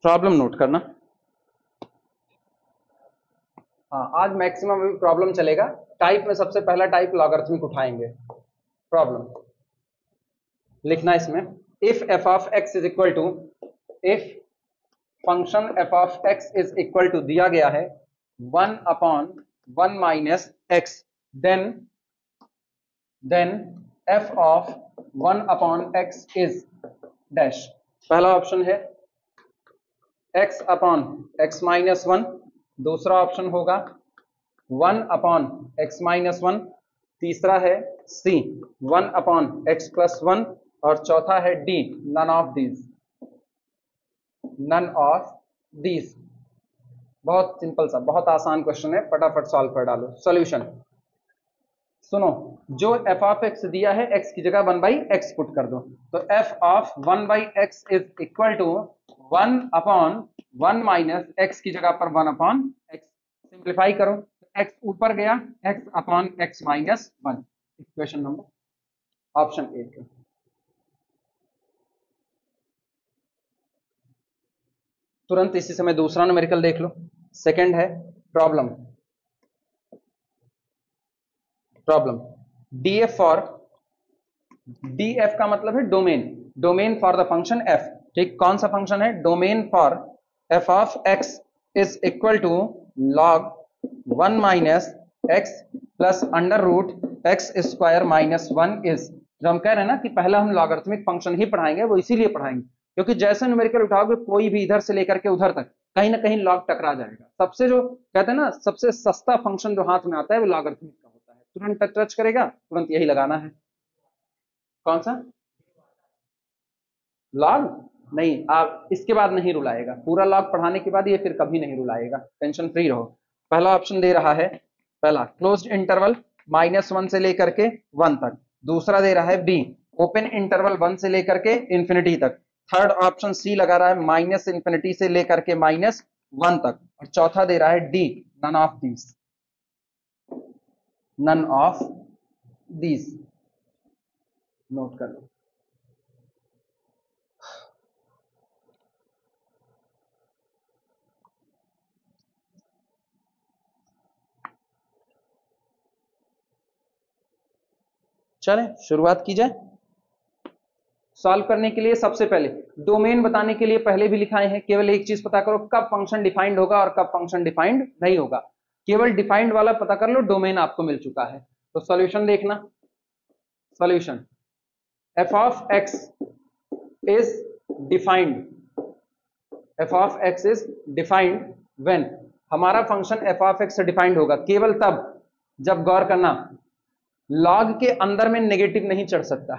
Problem note करना। हाँ, आज मैक्सिमम अभी प्रॉब्लम चलेगा। टाइप में सबसे पहला टाइप लॉगरिथमिक उठाएंगे। प्रॉब्लम लिखना इसमें, if f of x is equal to, if function f of x is equal to दिया गया है 1/1 minus x, then f of 1/x is dash. पहला ऑप्शन है x/x माइनस 1, दूसरा ऑप्शन होगा 1/x-1, तीसरा है c 1/x+1 और चौथा है d नन ऑफ दीज। बहुत सिंपल सा, बहुत आसान क्वेश्चन है, फटाफट सॉल्व कर डालो। सॉल्यूशन सुनो, जो एफ ऑफ एक्स दिया है x की जगह 1/x पुट कर दो, तो f of 1/x is equal to 1/1 minus x की जगह पर 1/x। सिंप्लीफाई करो, x ऊपर गया, x/x minus 1। Equation number option 8। तुरंत इसी समय दूसरा न्यूमेरिकल देख लो। सेकंड है प्रॉब्लम df फॉर, df का मतलब है domain for the function f। ठीक, कौन सा फंक्शन है? Domain for f of x is equal to log 1 minus x plus under root x square minus 1 is. जो हम कह रहे हैं ना कि पहला हम लॉगरिथमिक फंक्शन ही पढ़ाएंगे, वो इसीलिए पढ़ाएंगे क्योंकि जैसे न्यूमेरिकल उठाओगे कोई भी इधर से लेकर के उधर तक कहीं ना कहीं लॉग टकरा जाएगा। सबसे जो कहते हैं ना सबसे सस्ता फंक्शन जो हाथ में आता है वो लॉगरिथमिक का होता है, तुरंत टच करेगा, तुरंत यही लगाना है। कौन सा लॉग? नहीं, आप इसके बाद नहीं रुलाएगा, पूरा लॉग पढ़ाने के बाद ये फिर कभी नहीं रुलाएगा, टेंशन फ्री रहो। पहला ऑप्शन दे रहा है, पहला क्लोज्ड इंटरवल -1 से लेकर के 1 तक, दूसरा दे रहा है बी ओपन इंटरवल 1 से लेकर के इंफिनिटी तक, थर्ड ऑप्शन सी लगा रहा है -∞ से लेकर के -1 तक, और चौथा दे रहा है D none of these. Note कर लो। चलें शुरुआत की जाए। सॉल्व करने के लिए सबसे पहले डोमेन बताने के लिए पहले भी लिखाए हैं, केवल एक चीज पता करो कब फंक्शन डिफाइंड होगा और कब फंक्शन डिफाइंड नहीं होगा। केवल डिफाइंड वाला पता कर लो, डोमेन आपको मिल चुका है। तो सॉल्यूशन देखना, solution F of x is defined when, हमारा फंक्शन एफ ऑफ एक्स से डिफाइंड होगा केवल तब जब, गौर करना, लॉग के अंदर में नेगेटिव नहीं चढ़ सकता।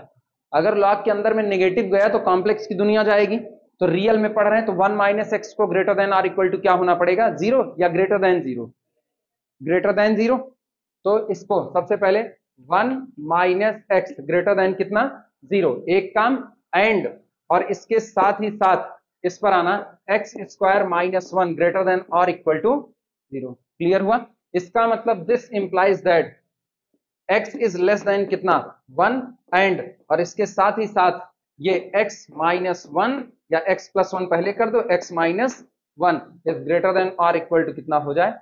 अगर लॉग के अंदर में नेगेटिव गया तो कॉम्प्लेक्स की दुनिया जाएगी। तो रियल में पढ़ रहे हैं तो 1 माइनस एक्स को greater than or equal to क्या होना पड़ेगा? 0 या ग्रेटर देन 0? Greater than 0। तो इसको सबसे पहले 1 माइनस एक्स ग्रेटर देन कितना? 0। एक काम एंड, और इसके साथ ही साथ इस पर आना x square minus 1 greater then और इक्वल टू 0। क्लियर हुआ? इसका मतलब this implies that x is less than कितना? 1 एंड, और इसके साथ ही साथ ये x माइनस 1 या x प्लस 1 पहले कर दो, x minus 1 is greater then और इक्वल टू कितना हो जाए?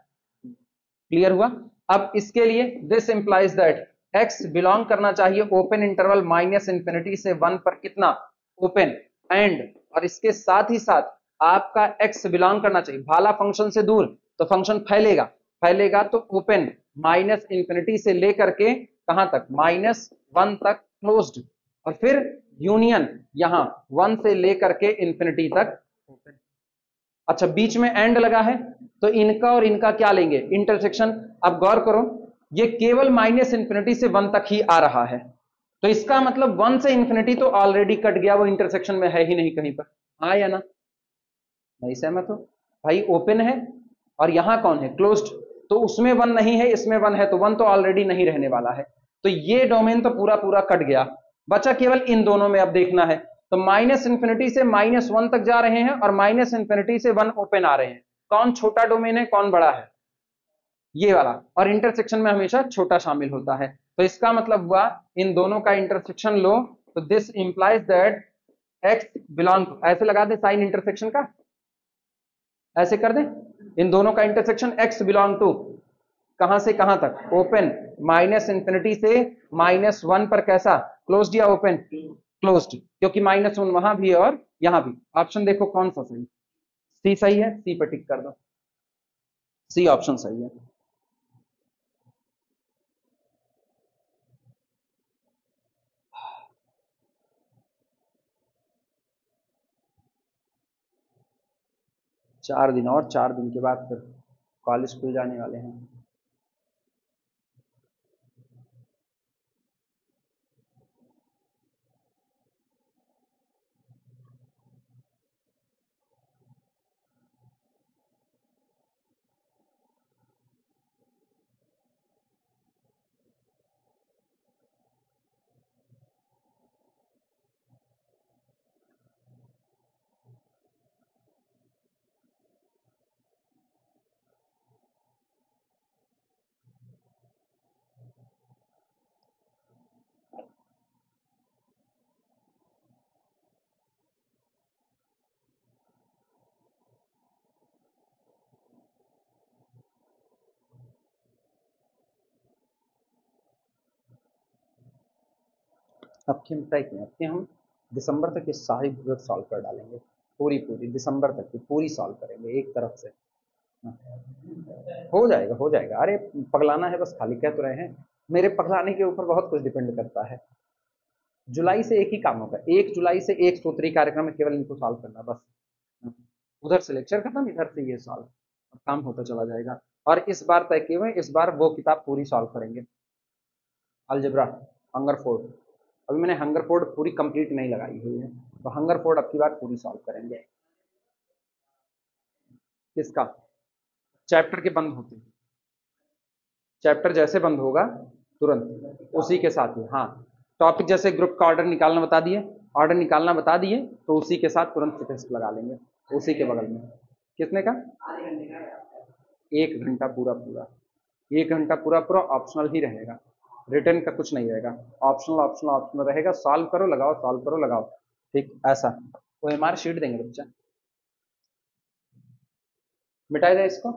क्लियर हुआ? अब इसके लिए this implies that x belong करना चाहिए ओपन इंटरवल -∞ से 1 पर कितना? ओपन एंड, और इसके साथ ही साथ आपका x बिलोंग करना चाहिए भाला फंक्शन से दूर, तो फंक्शन फैलेगा तो ओपन -∞ से लेकर के कहां तक? -1 तक क्लोज्ड, और फिर यूनियन यहां 1 से लेकर के इंफिनिटी तक ओपन। अच्छा, बीच में एंड लगा है तो इनका और इनका क्या लेंगे? इंटरसेक्शन। अब गौर करो, ये केवल -∞ से 1 तक ही आ रहा है, तो इसका मतलब 1 से इंफिनिटी तो ऑलरेडी कट गया, वो इंटरसेक्शन में है ही नहीं कहीं पर। हाँ या ना? नहीं सहमत हो? भाई ओपन है और यहां कौन है? क्लोज्ड, तो उसमें 1 नहीं है, इसमें 1 है, तो 1 तो ऑलरेडी नहीं रहने वाला है, तो ये डोमेन तो पूरा पूरा कट गया। बचा केवल इन दोनों में अब देखना है, तो -∞ से -1 तक जा रहे हैं और -∞ से 1 ओपन आ रहे हैं। कौन छोटा डोमेन है, कौन बड़ा है? ये वाला, और इंटरसेक्शन में हमेशा छोटा शामिल होता है, तो इसका मतलब हुआ इन दोनों का इंटरसेक्शन लो, तो this implies that x belong, ऐसे लगा दे साइन इंटरसेक्शन का, ऐसे कर दें, इन दोनों का इंटरसेक्शन x बिलोंग टू कहां से कहां तक, ओपन, -∞ से -1 पर कैसा, क्लोज्ड या ओपन, क्लोज्ड, क्योंकि -1 वहां भी है और यहां भी। ऑप्शन देखो कौन सा सही, सी सही है, सी पर टिक कर दो, सी ऑप्शन सही है। चार दिन और 4 दिन के बाद फिर कॉलेज खुल जाने वाले हैं। अब की हम तय किए, अब के हम दिसंबर तक ये सारी बुलेट सॉल्व कर डालेंगे, पूरी पूरी दिसंबर तक की पूरी सॉल्व करेंगे एक तरफ से। हो जाएगा हो जाएगा, अरे पगलाना है बस, खाली कह तो रहे हैं, मेरे पगलाने के ऊपर बहुत कुछ डिपेंड करता है। जुलाई से एक ही काम होगा, 1 जुलाई से एक सूत्री कार्यक्रम है, केवल इनको सॉल्व करना बस। उधर से लेक्चर खत्म, इधर से ये सॉल्व, अब काम होता चला जाएगा। और इस बार तय किए हुए, इस बार वो किताब पूरी सॉल्व करेंगे, अलजेब्रा, हंगरफोर्ड। अभी मैंने हंगरफोर्ड पूरी कंप्लीट नहीं लगाई हुई है, तो हंगरफोर्ड अब की बार पूरी सॉल्व करेंगे। किसका, चैप्टर के बंद होते, चैप्टर जैसे बंद होगा तुरंत उसी के साथ ही, हाँ टॉपिक जैसे ग्रुप का ऑर्डर निकालना बता दिए, ऑर्डर निकालना बता दिए, तो उसी के साथ तुरंत टेस्ट लगा लेंगे उसी के बगल में। कितने का, 1 घंटा पूरा पूरा, 1 घंटा पूरा पूरा ऑप्शनल ही रहेगा, रिटर्न का कुछ नहीं रहेगा, ऑप्शनल ऑप्शनल ऑप्शनल रहेगा, सॉल्व करो लगाओ, सॉल्व करो लगाओ, ठीक ऐसा। वो हमारे शीट देंगे बच्चा, मिटाई जाए इसको,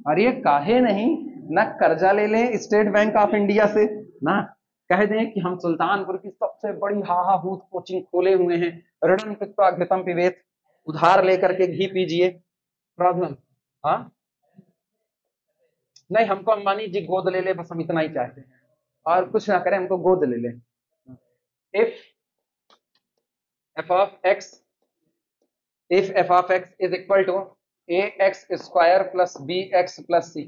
अरे काहे नहीं ना, कर्जा ले लें स्टेट बैंक ऑफ इंडिया से ना, कह दें कि हम सुल्तानपुर की सबसे बड़ी हाहा हूत कोचिंग खोले हुए हैं, ऋणम कृत्वा घृतम पिबेत, उधार लेकर के घी पीजिए, प्रॉब्लम, हाँ नहीं हमको अंबानी जी गोद ले ले, बस हम इतना ही चाहते हैं, और कुछ ना करें, हमको गोद ले ले। If f of x, if f of x is equal to a x square plus b x plus c,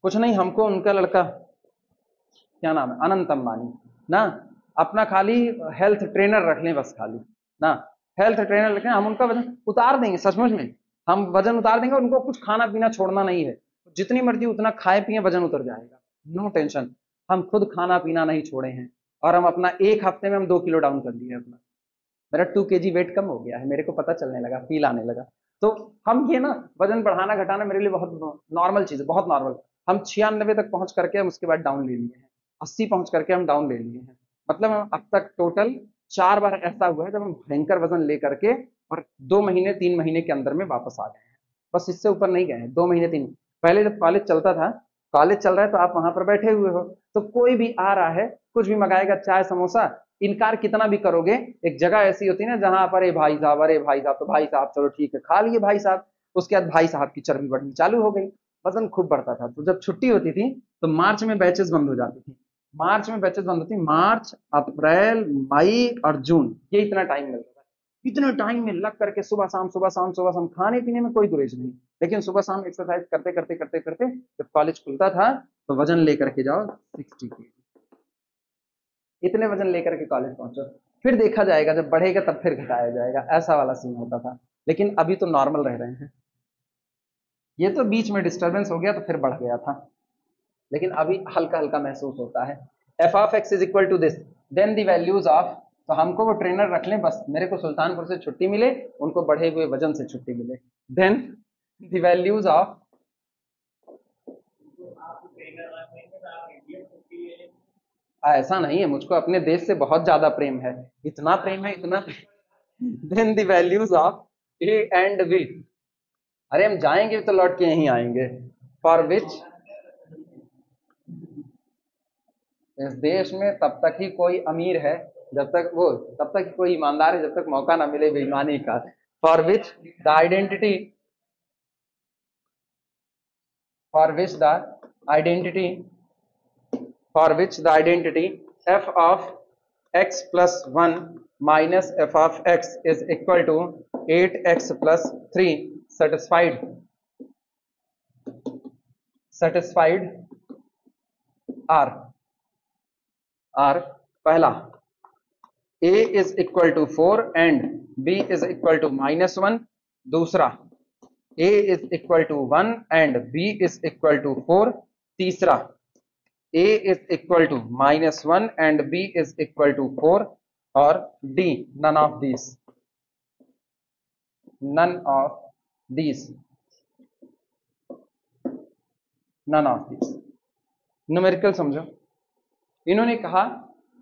कुछ नहीं, हमको उनका लड़का क्या नाम है, अनंत अंबानी ना, अपना खाली हेल्थ ट्रेनर रख लें बस, खाली ना हेल्थ ट्रेनर रखें, हम उनका वजन उतार देंगे, सचमुच में हम वजन उतार देंगे, उनको कुछ खाना पीना छोड़ना नहीं है, जितनी मर्जी उतना खाए पिए, वजन उतर जाएगा, नो टेंशन। हम खुद खाना पीना नहीं छोड़े हैं, और हम अपना 1 हफ्ते में हम 2 किलो डाउन कर दिए अपना, मेरा 2 kg वेट कम हो गया है, मेरे को पता चलने लगा, फील आने लगा। तो हम ये ना वजन बढ़ाना घटाना मेरे लिए बहुत नॉर्मल चीज है, बहुत नॉर्मल। हम 96 तक पहुंच करके हम उसके बाद डाउन ले लिए हैं, 80 पहुंच करके हम डाउन ले लिए हैं, मतलब हम अब तक टोटल 4 बार ऐसा हुआ है जब हम भयंकर वजन ले करके और 2 महीने 3 महीने के अंदर में वापस आ गए हैं, बस इससे ऊपर नहीं गए हैं, 2 महीने 3। पहले जब कॉलेज चलता था, कॉलेज चल रहा है तो आप वहां पर बैठे हुए हो, तो कोई भी आ रहा है कुछ भी मंगाएगा, चाय समोसा, इनकार कितना भी करोगे, एक जगह ऐसी होती है ना जहां पर, भाई साहब, अरे भाई साहब, तो भाई साहब चलो ठीक है खा लिए भाई साहब, उसके बाद भाई साहब की चर्बी बढ़नी चालू हो गई, वजन खूब बढ़ता था। तो जब छुट्टी होती थी तो मार्च में बैचेस बंद हो जाती थी, मार्च में बैचेस बंद होती, मार्च अप्रैल मई और जून, ये इतना टाइम मिलता था, इतने टाइम में लग करके सुबह शाम सुबह शाम सुबह शाम, खाने पीने में कोई गुरेज नहीं, लेकिन सुबह शाम एक्सरसाइज करते करते करते करते जब कॉलेज खुलता था तो वजन लेकर के जाओ 60 kg, इतने वजन लेकर के कॉलेज पहुंचो, फिर देखा जाएगा जब बढ़ेगा तब फिर घटाया जाएगा, ऐसा वाला सीन होता था। लेकिन अभी तो नॉर्मल रह रहे हैं, ये तो बीच में डिस्टर्बेंस हो गया तो फिर बढ़ गया था, लेकिन अभी हल्का हल्का महसूस होता है। F of x is equal to this, then the values of, तो हमको वो ट्रेनर रख लें बस, मेरे को सुल्तानपुर से छुट्टी मिले, उनको बढ़े हुए वजन से छुट्टी मिले, देन द वैल्यूज ऑफ, ऐसा नहीं है, मुझको अपने देश से बहुत ज्यादा प्रेम है, इतना प्रेम है, इतना then the values of a and b, अरे हम जाएंगे तो लौट के यहीं आएंगे। फॉर विच, इस देश में तब तक ही कोई अमीर है जब तक वो, तब तक कोई ईमानदार है जब तक मौका ना मिले बेईमानी का। For which the identity, for which the identity, for which the identity F of x plus 1 minus f of x is equal to 8x plus 3 satisfied, satisfied are पहला a is equal to 4 and b is equal to -1, दूसरा a is equal to 1 and b is equal to 4, तीसरा a is equal to -1 and b is equal to 4, और d none of these, none of these, none of these। Numerical समझो, इन्होंने कहा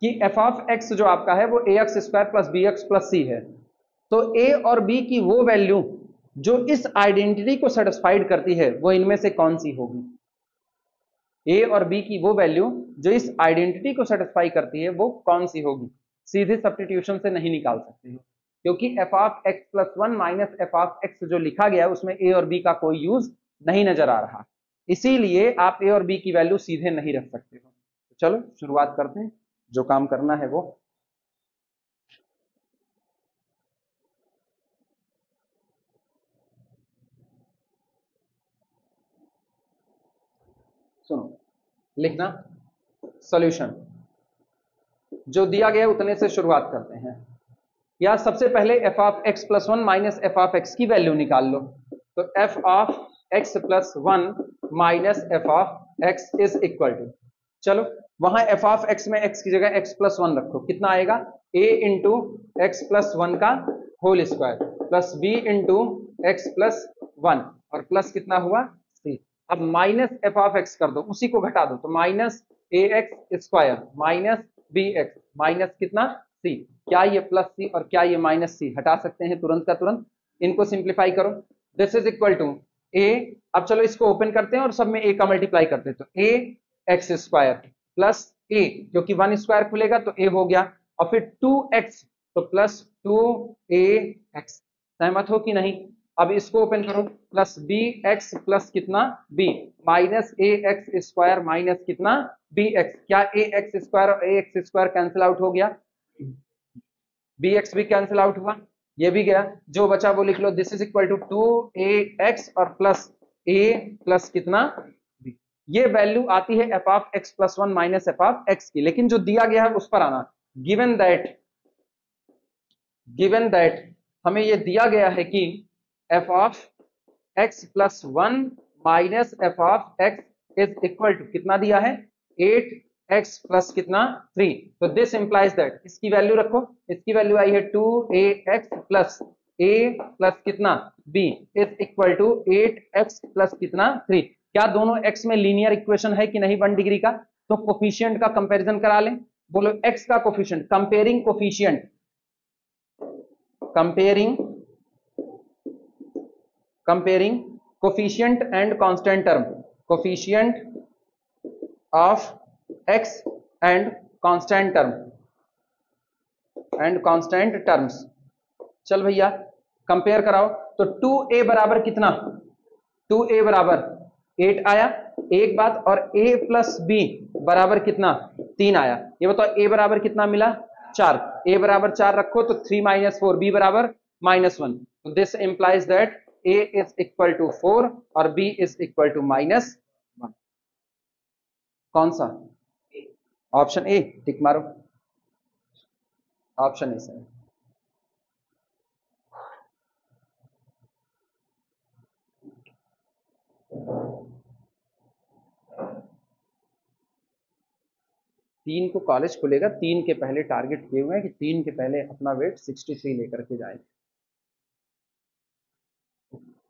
कि f of x जो आपका है वो ax square plus b x plus c है, तो a और b की वो वैल्यू जो इस आइडेंटिटी को सेटिस्फाइड करती है वो इनमें से कौन सी होगी? a और b की वो वैल्यू जो इस आइडेंटिटी को सेटिस्फाई करती है वो कौन सी होगी? सीधे सब्स्टिट्यूशन से नहीं निकाल सकते हो, क्योंकि f of x plus 1 minus f of x जो लिखा गया है उसमें a और b का कोई यूज नहीं नजर आ रहा, इसीलिए आप a और b की वैल्यू सीधे नहीं रख सकते हो। तो चलो शुरुआत करते हैं, जो काम करना है वो। सुनो, लिखना सॉल्यूशन जो दिया गया उतने से शुरुआत करते हैं। या सबसे पहले f of x plus 1 minus f of x की वैल्यू निकाल लो, तो f of x plus 1 minus f of x is equal to, चलो वहां f ऑफ x में x की जगह x प्लस 1 रखो, कितना आएगा? a इंटू एक्स प्लस 1 का whole square plus b into x plus 1 और प्लस कितना हुआ? c। अब माइनस f ऑफ x कर दो, उसी को घटा दो, तो minus a x square minus b x minus कितना? c। क्या ये प्लस c और क्या ये माइनस c हटा सकते हैं तुरंत का तुरंत, इनको सिंप्लीफाई करो। This is equal to a, अब चलो इसको ओपन करते हैं और सब में a का मल्टीप्लाई करते हैं, तो a x square plus a, क्योंकि 1 स्क्वायर खुलेगा तो a हो गया, और फिर 2x तो प्लस 2ax। सहमत हो कि नहीं? अब इसको ओपन करो, प्लस बी एक्स प्लस कितना? b minus a x square minus कितना? B x. क्या ए एक्स स्क्वायर और a x square cancel out हो गया? बी एक्स भी कैंसिल आउट हुआ, ये भी गया, जो बचा वो लिख लो। This is equal to 2ax और प्लस a प्लस कितना? b। ये वैल्यू आती है f of x plus 1 minus f of x की, लेकिन जो दिया गया है उस पर आना। गिवन दैट हमें ये दिया गया है कि f of x plus 1 minus f of x is equal to कितना दिया है? 8x प्लस कितना? 3। तो दिस इंप्लाइज दैट, इसकी वैल्यू रखो, इसकी वैल्यू आई है 2ax प्लस a प्लस कितना? b is equal to 8x plus कितना? 3। क्या दोनों x में लीनियर इक्वेशन है कि नहीं 1 डिग्री का? तो कोफिशिएंट का कंपैरिजन करा लें। बोलो x का coefficient, comparing coefficient, comparing coefficient and constant term, coefficient of x and constant terms। चल भैया कंपेयर कराओ, तो 2a बराबर कितना? 2a बराबर 8 आया, एक बात, और a प्लस b बराबर कितना? 3 आया। ये बताओ a बराबर कितना मिला? 4। a बराबर 4 रखो तो 3 माइनस 4, b बराबर -1। तो this implies that a is equal to 4 और b इज इक्वल टू -1। कौन सा? ऑप्शन ए, टिक मारो, ऑप्शन ए सही। तीन को कॉलेज खुलेगा, 3 के पहले टारगेट किए हुए हैं कि 3 के पहले अपना वेट 63 लेकर के जाएंगे,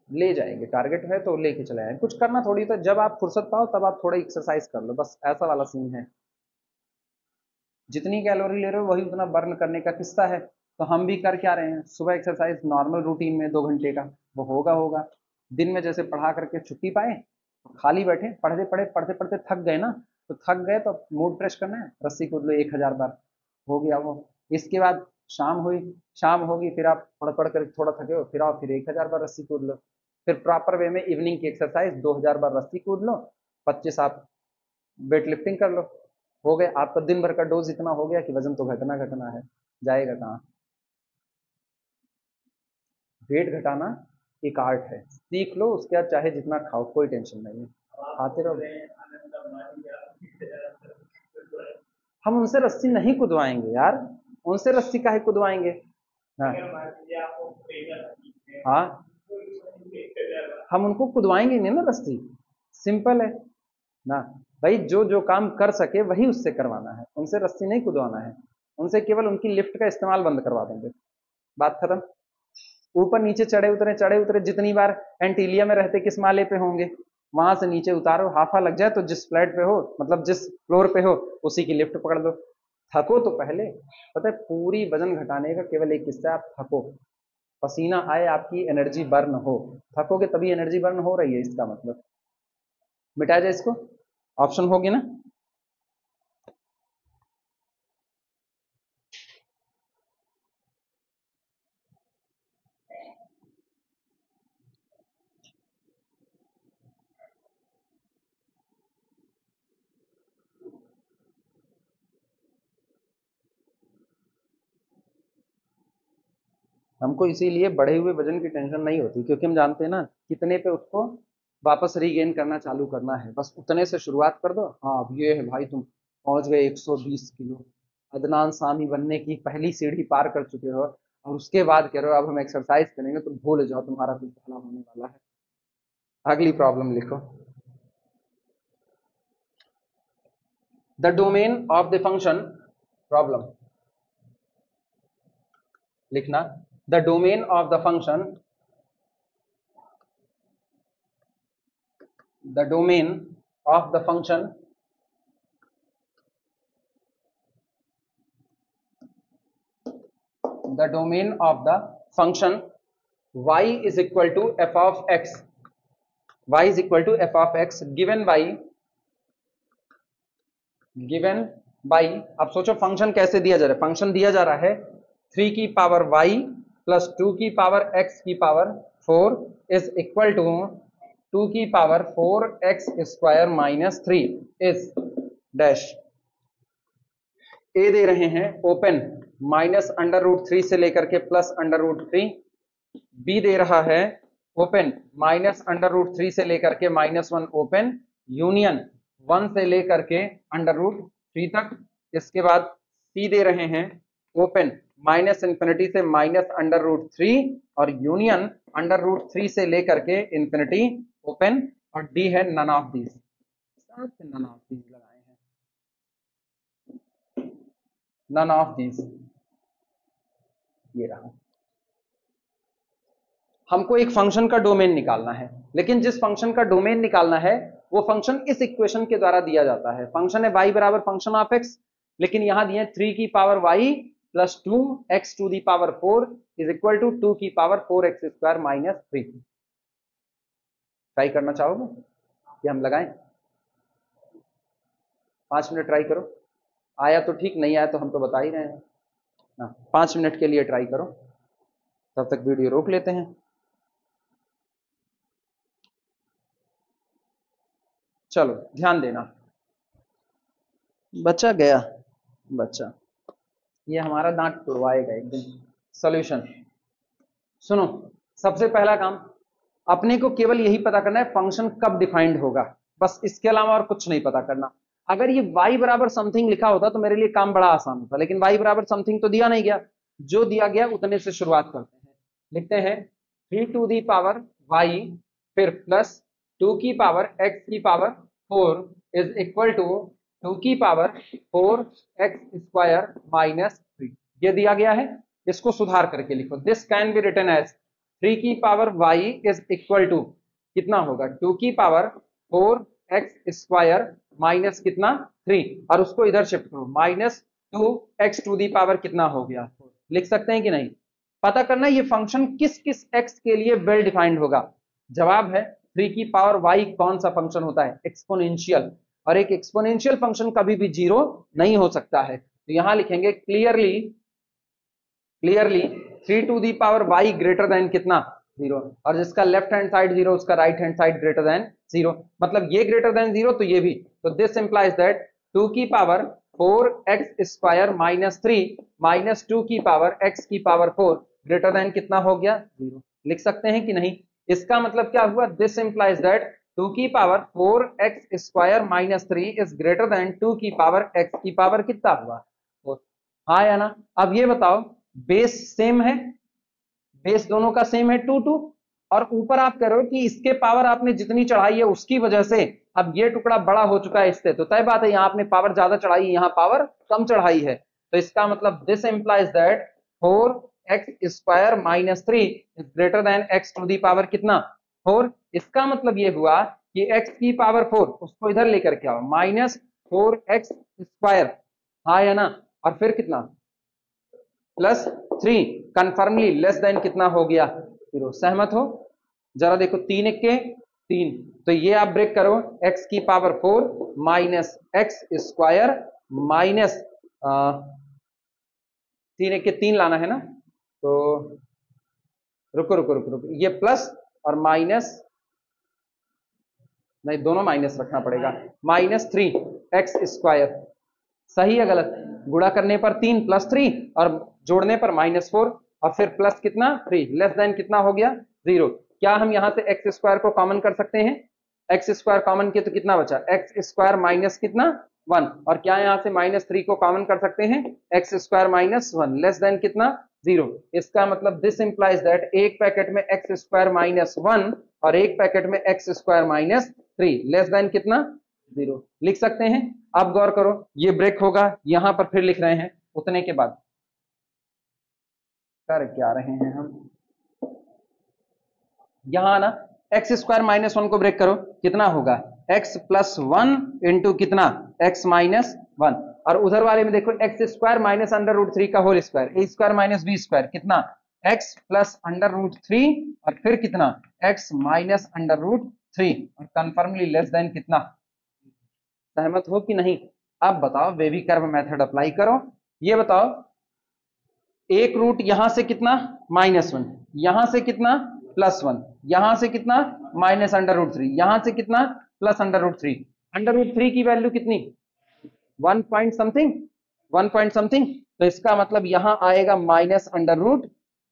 ले जाएंगे, टारगेट है तो लेके चले आएंगे। कुछ करना थोड़ी, तो जब आप फुर्सत पाओ तब आप थोड़ा एक्सरसाइज कर लो, बस ऐसा वाला सीन है। जितनी कैलोरी ले रहे हो वही उतना बर्न करने का किस्सा है। तो हम भी कर क्या रहे हैं, सुबह एक्सरसाइज नॉर्मल रूटीन में 2 घंटे का वो होगा। दिन में जैसे पढ़ा करके छुट्टी पाए, खाली बैठे पढ़ते पढ़ते थक गए ना, तो थक गए तो मूड फ्रेश करना है, रस्सी कूद लो 1000 बार, हो गया वो। इसके बाद शाम हुई, शाम होगी, फिर आप पढ़ कर थोड़ा थके हो, फिर आओ फिर 1000 बार रस्सी कूद लो, फिर प्रॉपर वे में इवनिंग की एक्सरसाइज 2000 बार रस्सी कूद लो, 25 आप वेट लिफ्टिंग कर लो, हो गए आपका दिन भर का डोज इतना हो गया कि वजन तो घटना है, जाएगा कहाँ। वेट घटाना एक आर्ट है, सीख लो, उसके बाद चाहे जितना खाओ, कोई टेंशन नहीं है, खाते रहो। हम उनसे रस्सी नहीं कुदवाएंगे यार, उनसे रस्सी काहे कुदवाएंगे। हाँ हाँ, हम उनको कुदवाएंगे नहीं ना रस्सी, सिंपल है ना भाई, जो जो काम कर सके वही उससे करवाना है, उनसे रस्सी नहीं कुदवाना है, उनसे केवल उनकी लिफ्ट का इस्तेमाल बंद करवा देंगे, बात खत्म। ऊपर नीचे चढ़े उतरे जितनी बार एंटीलिया में रहते किस माले पे होंगे, वहां से नीचे उतारो, हाफा लग जाए तो जिस फ्लैट पे हो, मतलब जिस फ्लोर पे हो उसी की लिफ्ट पकड़ लो। थको तो पहले, पता है पूरी वजन घटाने का केवल एक हिस्सा है, आप थको, पसीना आए, आपकी एनर्जी बर्न हो, थकोगे तभी एनर्जी बर्न हो रही है, इसका मतलब। मिटाया जाए इसको, ऑप्शन होगी ना। हमको इसीलिए बढ़े हुए वजन की टेंशन नहीं होती, क्योंकि हम जानते हैं ना कितने पे उसको वापस रीगेन करना चालू करना है, बस उतने से शुरुआत कर दो। हाँ अब ये है भाई, तुम पहुंच गए 120 किलो, अदनान सामी बनने की पहली सीढ़ी पार कर चुके हो, और उसके बाद कह रहे हो अब हम एक्सरसाइज करेंगे, तो भूल जाओ तुम्हारा कुछ भला होने वाला है। अगली प्रॉब्लम लिखो, the domain of the function, problem लिखना, the domain of the function, the domain of the function y is equal to f of x, y is equal to f of x given by, अब सोचो function कैसे दिया जा रहा है, function दिया जा रहा है 3 की पावर y प्लस 2 की पावर x की पावर 4 इज इक्वल टू 2 की power 4x square minus 3 is dash. ए दे रहे हैं ओपन -√3 से लेकर के +√3, बी दे रहा है ओपन -√3 से लेकर के -1 ओपन, यूनियन 1 से लेकर के √3 तक। इसके बाद सी दे रहे हैं ओपन -∞ से -√3 और यूनियन √3 से लेकर के इंफिनिटी ओपन, और डी है none of these, none of these लगाए हैं, नन ऑफ दीज, ये रहा। हमको एक फंक्शन का डोमेन निकालना है, लेकिन जिस फंक्शन का डोमेन निकालना है वो फंक्शन इस इक्वेशन के द्वारा दिया जाता है। फंक्शन है y बराबर फंक्शन ऑफ x, लेकिन यहां दिए 3 की power y plus 2x to the power 4 is equal to 2 की power 4x square minus 3। Try करना चाहोगे कि हम लगाएं? 5 मिनट ट्राई करो, आया तो ठीक, नहीं आया तो हम तो बता ही रहे हैं ना। 5 मिनट के लिए ट्राई करो, तब तक वीडियो रोक लेते हैं। चलो ध्यान देना, बच्चा गया, बच्चा ये हमारा दांत तुड़वाएगा एक दिन। सॉल्यूशन सुनो, सबसे पहला काम अपने को केवल यही पता करना है फंक्शन कब डिफाइंड होगा, बस इसके अलावा और कुछ नहीं पता करना। अगर ये y बराबर समथिंग लिखा होता तो मेरे लिए काम बड़ा आसान होता, लेकिन y बराबर समथिंग तो दिया नहीं गया, जो दिया गया उतने से शुरुआत करते हैं। लिखते हैं 3 टू दी पावर y फिर प्लस 2 की पावर x की पावर 4 इज इक्वल टू 2 की पावर 4x स्क्वायर माइनस 3, ये दिया गया है। इसको सुधार करके लिखो, this can be written as 3 की power y is equal to कितना होगा 2 की पावर 4x स्क्वायर माइनस कितना 3, और उसको इधर शिफ्ट करो, -2x टू दी पावर कितना हो गया 4, लिख सकते हैं कि नहीं? पता करना ये फंक्शन किस किस एक्स के लिए वेल डिफाइंड होगा। जवाब है 3 की पावर वाई कौन सा फंक्शन होता है? एक्सपोनेंशियल। और एक एक्सपोनेंशियल फंक्शन कभी भी जीरो नहीं हो सकता है। तो यहां लिखेंगे clearly, clearly 3 to the power y greater than कितना? जीरो। और जिसका लेफ्ट हैंड साइड जीरो उसका right hand side greater than zero, मतलब ये ग्रेटर देन जीरो तो ये भी। तो दिस इंप्लाइज दैट 2 की power 4x square minus 3 minus 2 की पावर x की पावर 4 ग्रेटर देन कितना हो गया? जीरो। लिख सकते हैं कि नहीं? इसका मतलब क्या हुआ? दिस इंप्लाइज दैट 2 की power 4x square minus 3 is greater than 2 की पावर x की पावर कितना हुआ? 4। हाँ या ना? अब ये बताओ, बेस सेम है, बेस दोनों का सेम है 2 2, और ऊपर आप कह रहे हो कि इसके पावर आपने जितनी चढ़ाई है उसकी वजह से अब ये टुकड़ा बड़ा हो चुका है इससे, तो तय बात है यहां आपने पावर ज्यादा चढ़ाई, यहां पावर कम चढ़ाई है। तो इसका मतलब this implies that 4x square minus 3 is greater than x to the power कितना? 4। इसका मतलब ये हुआ कि x की पावर 4 उसको इधर लेकर के आओ, माइनस 4x स्क्वायर, हाँ या ना? और फिर कितना? प्लस 3 कन्फर्मली लेस देन कितना हो गया? जीरो। सहमत हो? जरा देखो 3 एक के 3, तो ये आप ब्रेक करो, x की power 4 minus x square minus 3 एक के 3 लाना है ना, तो रुको रुको रुको रुको, ये प्लस और माइनस, नहीं दोनों माइनस रखना पड़ेगा, माइनस 3x स्क्वायर। सही है गलत? गुणा करने पर 3 प्लस 3 और जोड़ने पर माइनस 4, और फिर प्लस कितना? 3 लेस देन कितना हो गया? जीरो। क्या हम यहां से एक्स स्क्वायर को कॉमन कर सकते हैं? एक्स स्क्वायर कॉमन किया तो कितना बचा? एक्स स्क्वायर माइनस कितना? 1। और क्या यहां से माइनस 3 को कॉमन कर सकते हैं? X square minus 1 less than कितना? जीरो। इसका मतलब दिस इंप्लाइज दैट एक पैकेट में एक्स स्क्वायर माइनस 1 और एक पैकेट में x square minus 3 less than कितना? जीरो। लिख सकते हैं? अब गौर करो, ये ब्रेक होगा, यहां पर फिर लिख रहे हैं उतने के बाद कर क्या रहे हैं हम, यहां ना एक्स स्क्वायर माइनस 1 को ब्रेक करो, कितना होगा? एक्स प्लस 1 इंटू कितना? X minus 1। और उधर वाले में देखो x square minus under root 3 का whole square, a square minus b square कितना? एक्स प्लस अंडर रूट 3 और फिर कितना? एक्स माइनस अंडर रूट 3 और कन्फर्मली लेस देन कितना? सहमत हो कि नहीं? अब बताओ वेवी कर्व मेथड अप्लाई करो। ये बताओ, एक रूट यहां से कितना? माइनस 1, यहां से कितना? प्लस 1, यहां से कितना? माइनस अंडर रूट 3, यहां से कितना? Plus under root 3। Under root 3 की वैल्यू कितनी? 1 पॉइंट समथिंग, 1 पॉइंट समथिंग। तो इसका मतलब यहां आएगा माइनस अंडर रूट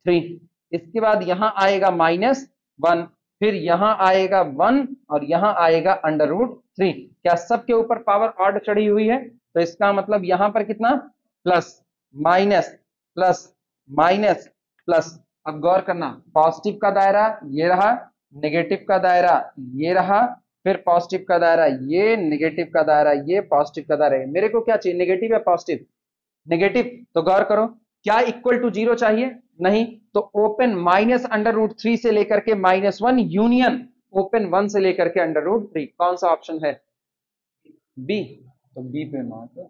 3, इसके बाद यहां आएगा माइनस 1, फिर यहां आएगा 1 और यहां आएगा अंडर रूट 3। क्या सबके ऊपर पावर ऑड चढ़ी हुई है? तो इसका मतलब यहां पर कितना? Plus minus plus minus plus. अब गौर करना, पॉजिटिव का दायरा ये रहा, नेगेटिव का दायरा ये रहा, फिर पॉजिटिव का दायरा ये, नेगेटिव का दायरा ये, पॉजिटिव का दायरा ये। मेरे को क्या चाहिए, नेगेटिव या पॉजिटिव? नेगेटिव। तो गौर करो, क्या इक्वल टू जीरो चाहिए? नहीं। तो ओपन माइनस अंडर रूट 3 से लेकर के माइनस 1 यूनियन ओपन 1 से लेकर के अंडर रूट 3, कौन सा ऑप्शन है? बी। तो बी पे मार्क,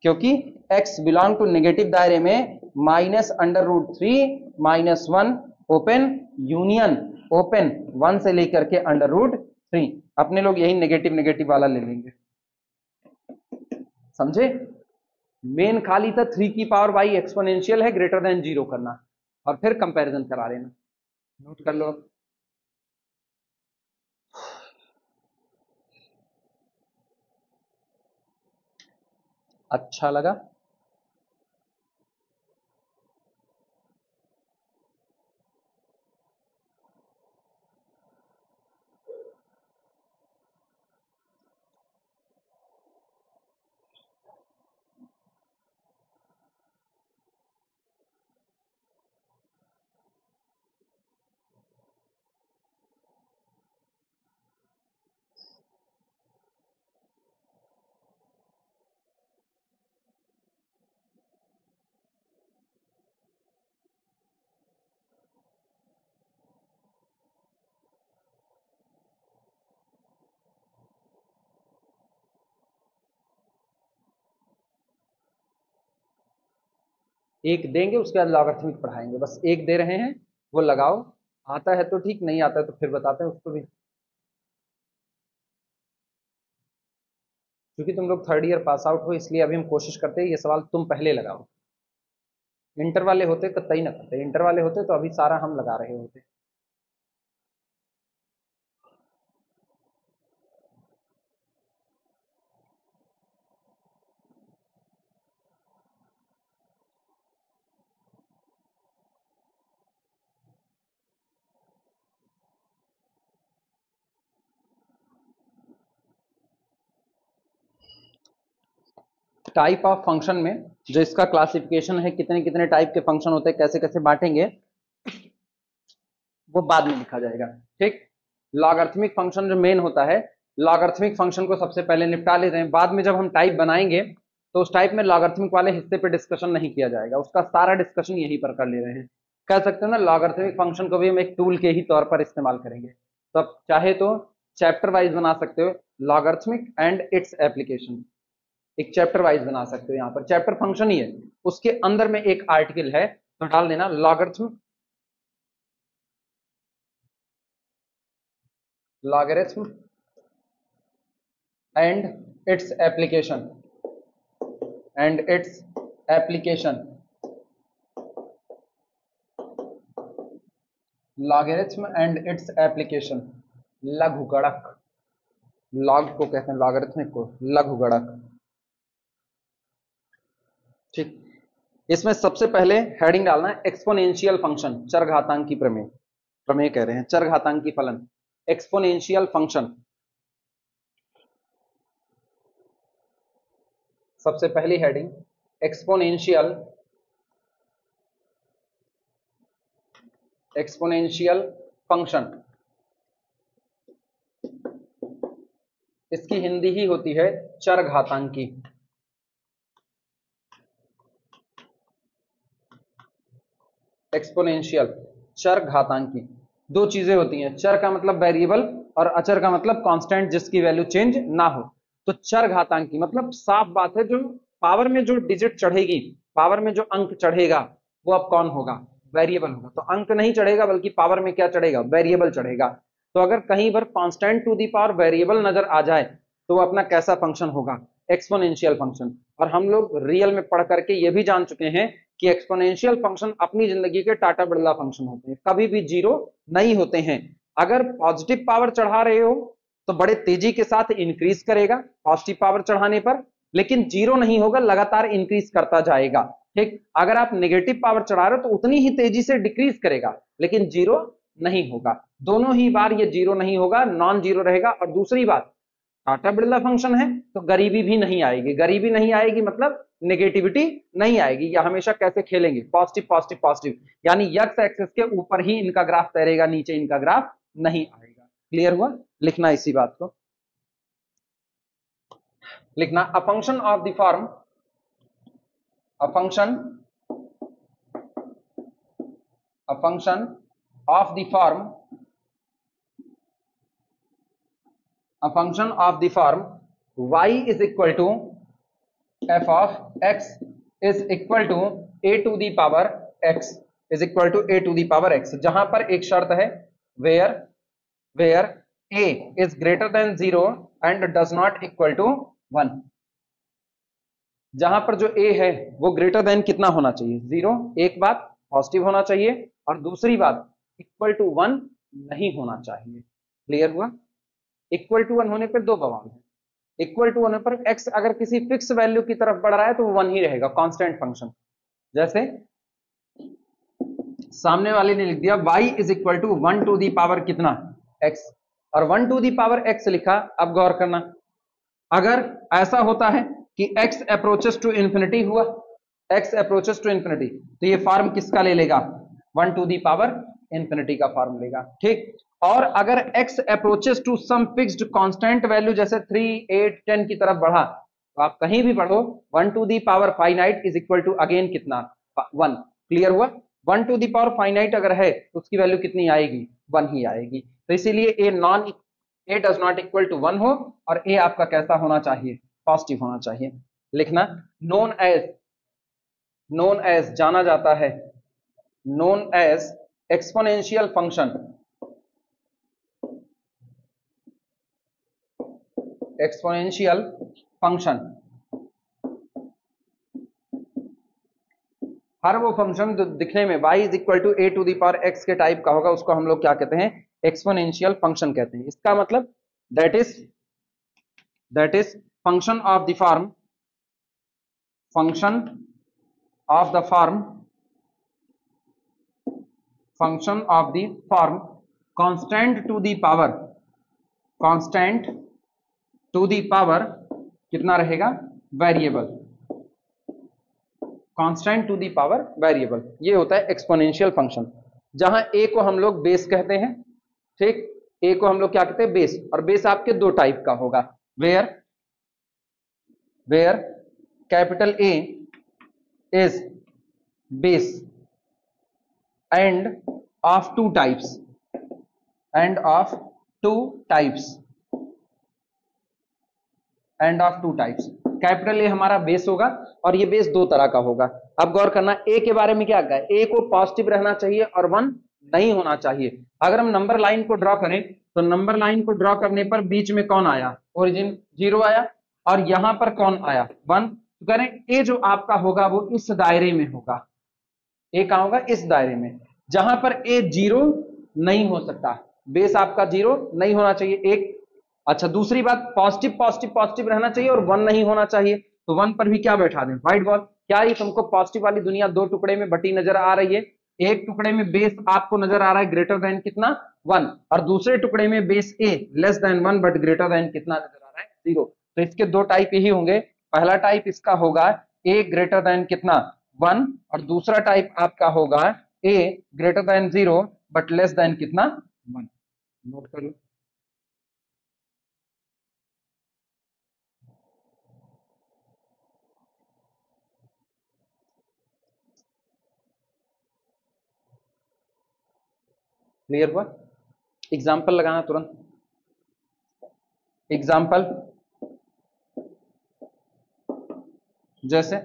क्योंकि x बिलोंग टू नेगेटिव दायरे में minus under root 3 minus 1 open union open 1 से लेकर के अंडर रूट 3। अपने लोग यही नेगेटिव नेगेटिव वाला ले लेंगे, समझे? मेन खाली था 3 की पावर वाई एक्सपोनेंशियल है ग्रेटर देन जीरो करना, और फिर कंपैरिजन करा लेना। नोट कर लो। अच्छा लगा? एक देंगे उसके बाद लॉगरिथमिक पढ़ाएंगे, बस एक दे रहे हैं वो लगाओ, आता है तो ठीक, नहीं आता है तो फिर बताते हैं उसको भी। क्योंकि तुम लोग थर्ड ईयर पास आउट हो इसलिए अभी हम कोशिश करते हैं ये सवाल तुम पहले लगाओ। इंटर वाले होते कतई ना करते, इंटर वाले होते तो अभी सारा हम लगा रहे होते। टाइप ऑफ फंक्शन में जो इसका क्लासिफिकेशन है, कितने कितने टाइप के फंक्शन होते हैं, कैसे कैसे बांटेंगे, वो बाद में लिखा जाएगा। ठीक, लॉगरिथमिक फंक्शन जो मेन होता है, लॉगरिथमिक फंक्शन को सबसे पहले निपटा लेते हैं, बाद में जब हम टाइप बनाएंगे तो उस टाइप में लॉगरिथमिक वाले हिस्से पे डिस्कशन नहीं किया जाएगा, उसका सारा डिस्कशन यहीं पर कर ले रहे हैं। कह सकते हो ना लॉगरिथमिक फंक्शन को भी हम एक टूल के ही तौर पर इस्तेमाल करेंगे। तो अब चाहे तो चैप्टर वाइज बना सकते हो, लॉगरिथमिक एंड इट्स एप्लीकेशन, एक चैप्टर वाइज बना सकते हो। यहाँ पर चैप्टर फंक्शन ही है, उसके अंदर में एक आर्टिकल है तो डाल देना logarithm and its application, and its application, logarithm and its application, लघु गणक, लॉग को कहते हैं लॉगरिथमिक को लघु गणक। ठीक, इसमें सबसे पहले हेडिंग डालना है एक्सपोनेंशियल फंक्शन, चरघातांकी प्रमेय, प्रमेय कह रहे हैं चरघातांकी फलन, एक्सपोनेंशियल फंक्शन। सबसे पहली हेडिंग एक्सपोनेंशियल, एक्सपोनेंशियल फंक्शन, इसकी हिंदी ही होती है चरघातांकी। एक्सपोनेंशियल, चरघातांकी। दो चीजें होती हैं, चर का मतलब वेरिएबल और अचर का मतलब कांस्टेंट जिसकी वैल्यू चेंज ना हो। तो चरघातांकी मतलब साफ बात है जो पावर में जो डिजिट चढ़ेगी, पावर में जो अंक चढ़ेगा वो अब कौन होगा, वेरिएबल होगा। तो अंक नहीं चढ़ेगा बल्कि पावर में क्या चढ़ेगा, वेरिएबल चढ़ेगा। तो अगर कहीं पर constant to the power variable नजर आ जाए तो वो अपना कैसा फंक्शन होगा, एक्सपोनेंशियल फंक्शन। और हम लोग रियल में पढ़ करके ये भी जान चुके हैं कि एक्सपोनेंशियल फंक्शन अपनी जिंदगी के टाटा बिरला फंक्शन होते हैं, कभी भी जीरो नहीं होते हैं। अगर पॉजिटिव पावर चढ़ा रहे हो तो बड़े तेजी के साथ इंक्रीज करेगा पॉजिटिव पावर चढ़ाने पर, लेकिन जीरो नहीं होगा, लगातार इंक्रीज करता जाएगा। ठीक, अगर आप नेगेटिव पावर चढ़ा रहे हो तो उतनी ही तेजी से डिक्रीज करेगा लेकिन जीरो नहीं होगा। दोनों ही बार ये जीरो नहीं होगा, नॉन जीरो रहेगा। और दूसरी बात, टाटा बिरला फंक्शन है तो गरीबी भी नहीं आएगी, गरीबी नहीं आएगी मतलब नेगेटिविटी नहीं आएगी। या हमेशा कैसे खेलेंगे, पॉजिटिव पॉजिटिव पॉजिटिव, यानी एक्स एक्सिस के ऊपर ही इनका ग्राफ तैरेगा, नीचे इनका ग्राफ नहीं आएगा। क्लियर हुआ, लिखना इसी बात को, लिखना a function of the form, a function, a function of the form, a function of the form y is equal to f of x is equal to a to the power x is equal to a to the power x, जहां पर एक शर्त है where a is greater than 0 and does not equal to 1, जहां पर जो a है वो ग्रेटर देन कितना होना चाहिए, 0। एक बात पॉजिटिव होना चाहिए और दूसरी बात इक्वल टू 1 नहीं होना चाहिए। क्लियर हुआ, इक्वल टू 1 होने पर दो बवाल है, इक्वल टू होने पर x अगर किसी फिक्स वैल्यू की तरफ बढ़ रहा है तो वो 1 ही रहेगा, कांस्टेंट फंक्शन। जैसे सामने वाले ने लिख दिया y is equal to 1 to the power कितना x, और 1 टू दी पावर x लिखा। अब गौर करना, अगर ऐसा होता है कि x अप्रोचेस टू इंफिनिटी हुआ, x अप्रोचेस टू इंफिनिटी, तो ये फॉर्म किसका ले लेगा, 1 टू दी पावर इंफिनिटी का फॉर्म लेगा। ठीक, और अगर x approaches to some fixed constant value जैसे 3, 8, 10 की तरफ बढ़ा, तो आप कहीं भी बढ़ो 1 to the power finite is equal to again कितना, 1। क्लियर हुआ, 1 टू दी पावर फाइनाइट अगर है तो उसकी वैल्यू कितनी आएगी, 1 ही आएगी। तो इसीलिए a does not equal to 1 हो और a आपका कैसा होना चाहिए, पॉजिटिव होना चाहिए। लिखना नोन एज नोन एज जाना जाता है, known as exponential function, exponential function. हर वो फंक्शन जो दिखने में y is equal to A to the power x के टाइप का होगा उसको हम लोग क्या कहते हैं, एक्सपोनेंशियल फंक्शन कहते हैं। इसका मतलब that is function of the form, function of the form, function of the form constant to the power, constant to the power कितना रहेगा, variable, constant to the power variable. ये होता है एक्सपोनेंशियल फंक्शन, जहां ए को हम लोग बेस कहते हैं, ठीक, ए को हम लोग क्या कहते हैं, बेस। और बेस आपके दो टाइप का होगा, where capital A is base and of two types, and of two types, and of two types. Capital A हमारा बेस होगा और ये बेस दो तरह का होगा। अब गौर करना, ए के बारे में क्या कहा, ए को पॉजिटिव रहना चाहिए और 1 नहीं होना चाहिए। अगर हम नंबर लाइन को ड्रॉ करें तो नंबर लाइन को ड्रॉ करने पर बीच में कौन आया, ओरिजिन 0 आया, और यहां पर कौन आया, 1। तो कह रहे हैं ए जो आपका होगा वो इस दायरे में होगा, ए कहां होगा, इस दायरे में, जहां पर ए 0 नहीं हो सकता, बेस आपका 0 नहीं होना चाहिए, एक। अच्छा, दूसरी बात, पॉजिटिव पॉजिटिव पॉजिटिव रहना चाहिए और 1 नहीं होना चाहिए। तो 1 पर भी क्या बैठा दें, व्हाइट बॉल। क्या ये तुमको पॉजिटिव वाली दुनिया दो टुकड़े में बटी नजर आ रही है, एक टुकड़े में बेस आपको नजर आ रहा है ग्रेटर देन कितना, 1, और दूसरे टुकड़े में base A less than 1 but greater than कितना नजर आ रहा है, 0। तो इसके दो टाइप यही होंगे, पहला टाइप इसका होगा ए ग्रेटर देन कितना, 1, और दूसरा टाइप आपका होगा a greater than 0 but less than कितना, 1। नोट कर लो। क्लियर हुआ? एग्जाम्पल लगाना तुरंत, एग्जाम्पल जैसे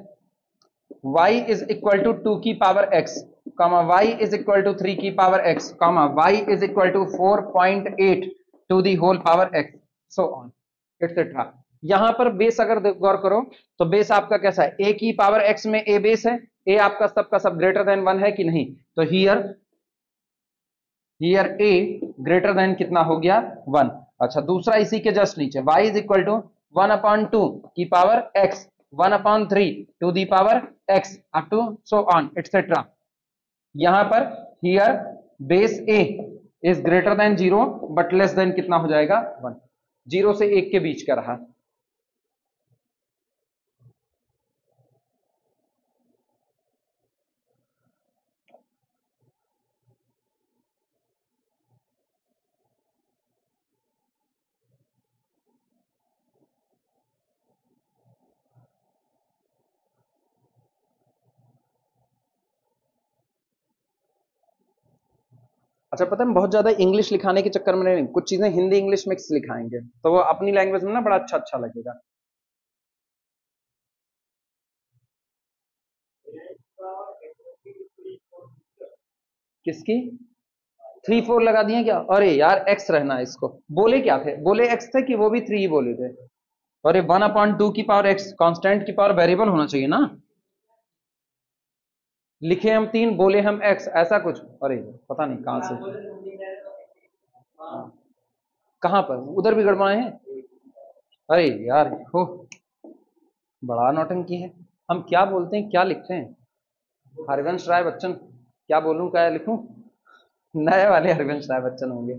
y इज इक्वल टू 2 की power x, y is equal to 3 की power x, y is equal to 4.8 to the whole power x, so on etcetera. यहां पर बेस अगर गौर करो तो बेस आपका कैसा है, a की पावर x में a बेस है, a आपका सबका सब ग्रेटर देन 1 है कि नहीं, तो हियर a ग्रेटर देन कितना हो गया, 1। अच्छा, दूसरा इसी के जस्ट नीचे y इज इक्वल टू 1/2 की power x, 1/3 to the power x up to so on etcetera. यहां पर here base a is greater than 0 but less than कितना हो जाएगा, 1। 0 से 1 के बीच का रहा। अच्छा, पता है बहुत ज्यादा इंग्लिश लिखाने के चक्कर में नहीं, कुछ चीजें हिंदी इंग्लिश मिक्स लिखाएंगे तो वो अपनी लैंग्वेज में ना बड़ा अच्छा अच्छा लगेगा। किसकी 3 4 लगा दिए क्या, अरे यार x रहना है इसको, बोले क्या थे, बोले x थे कि वो भी 3 ही बोले थे। अरे 1/2 की पावर x, कांस्टेंट की पावर वेरिएबल होना चाहिए ना, लिखे हम 3 बोले हम x, ऐसा कुछ। अरे पता नहीं कहां से, कहां पर उधर भी गड़बड़ाए हैं। अरे यार हो, बड़ा नौटंकी है। हम क्या बोलते हैं क्या लिखते हैं, हरिवंश राय बच्चन, क्या बोलूं क्या लिखूं, नए वाले हरिवंश राय बच्चन होंगे।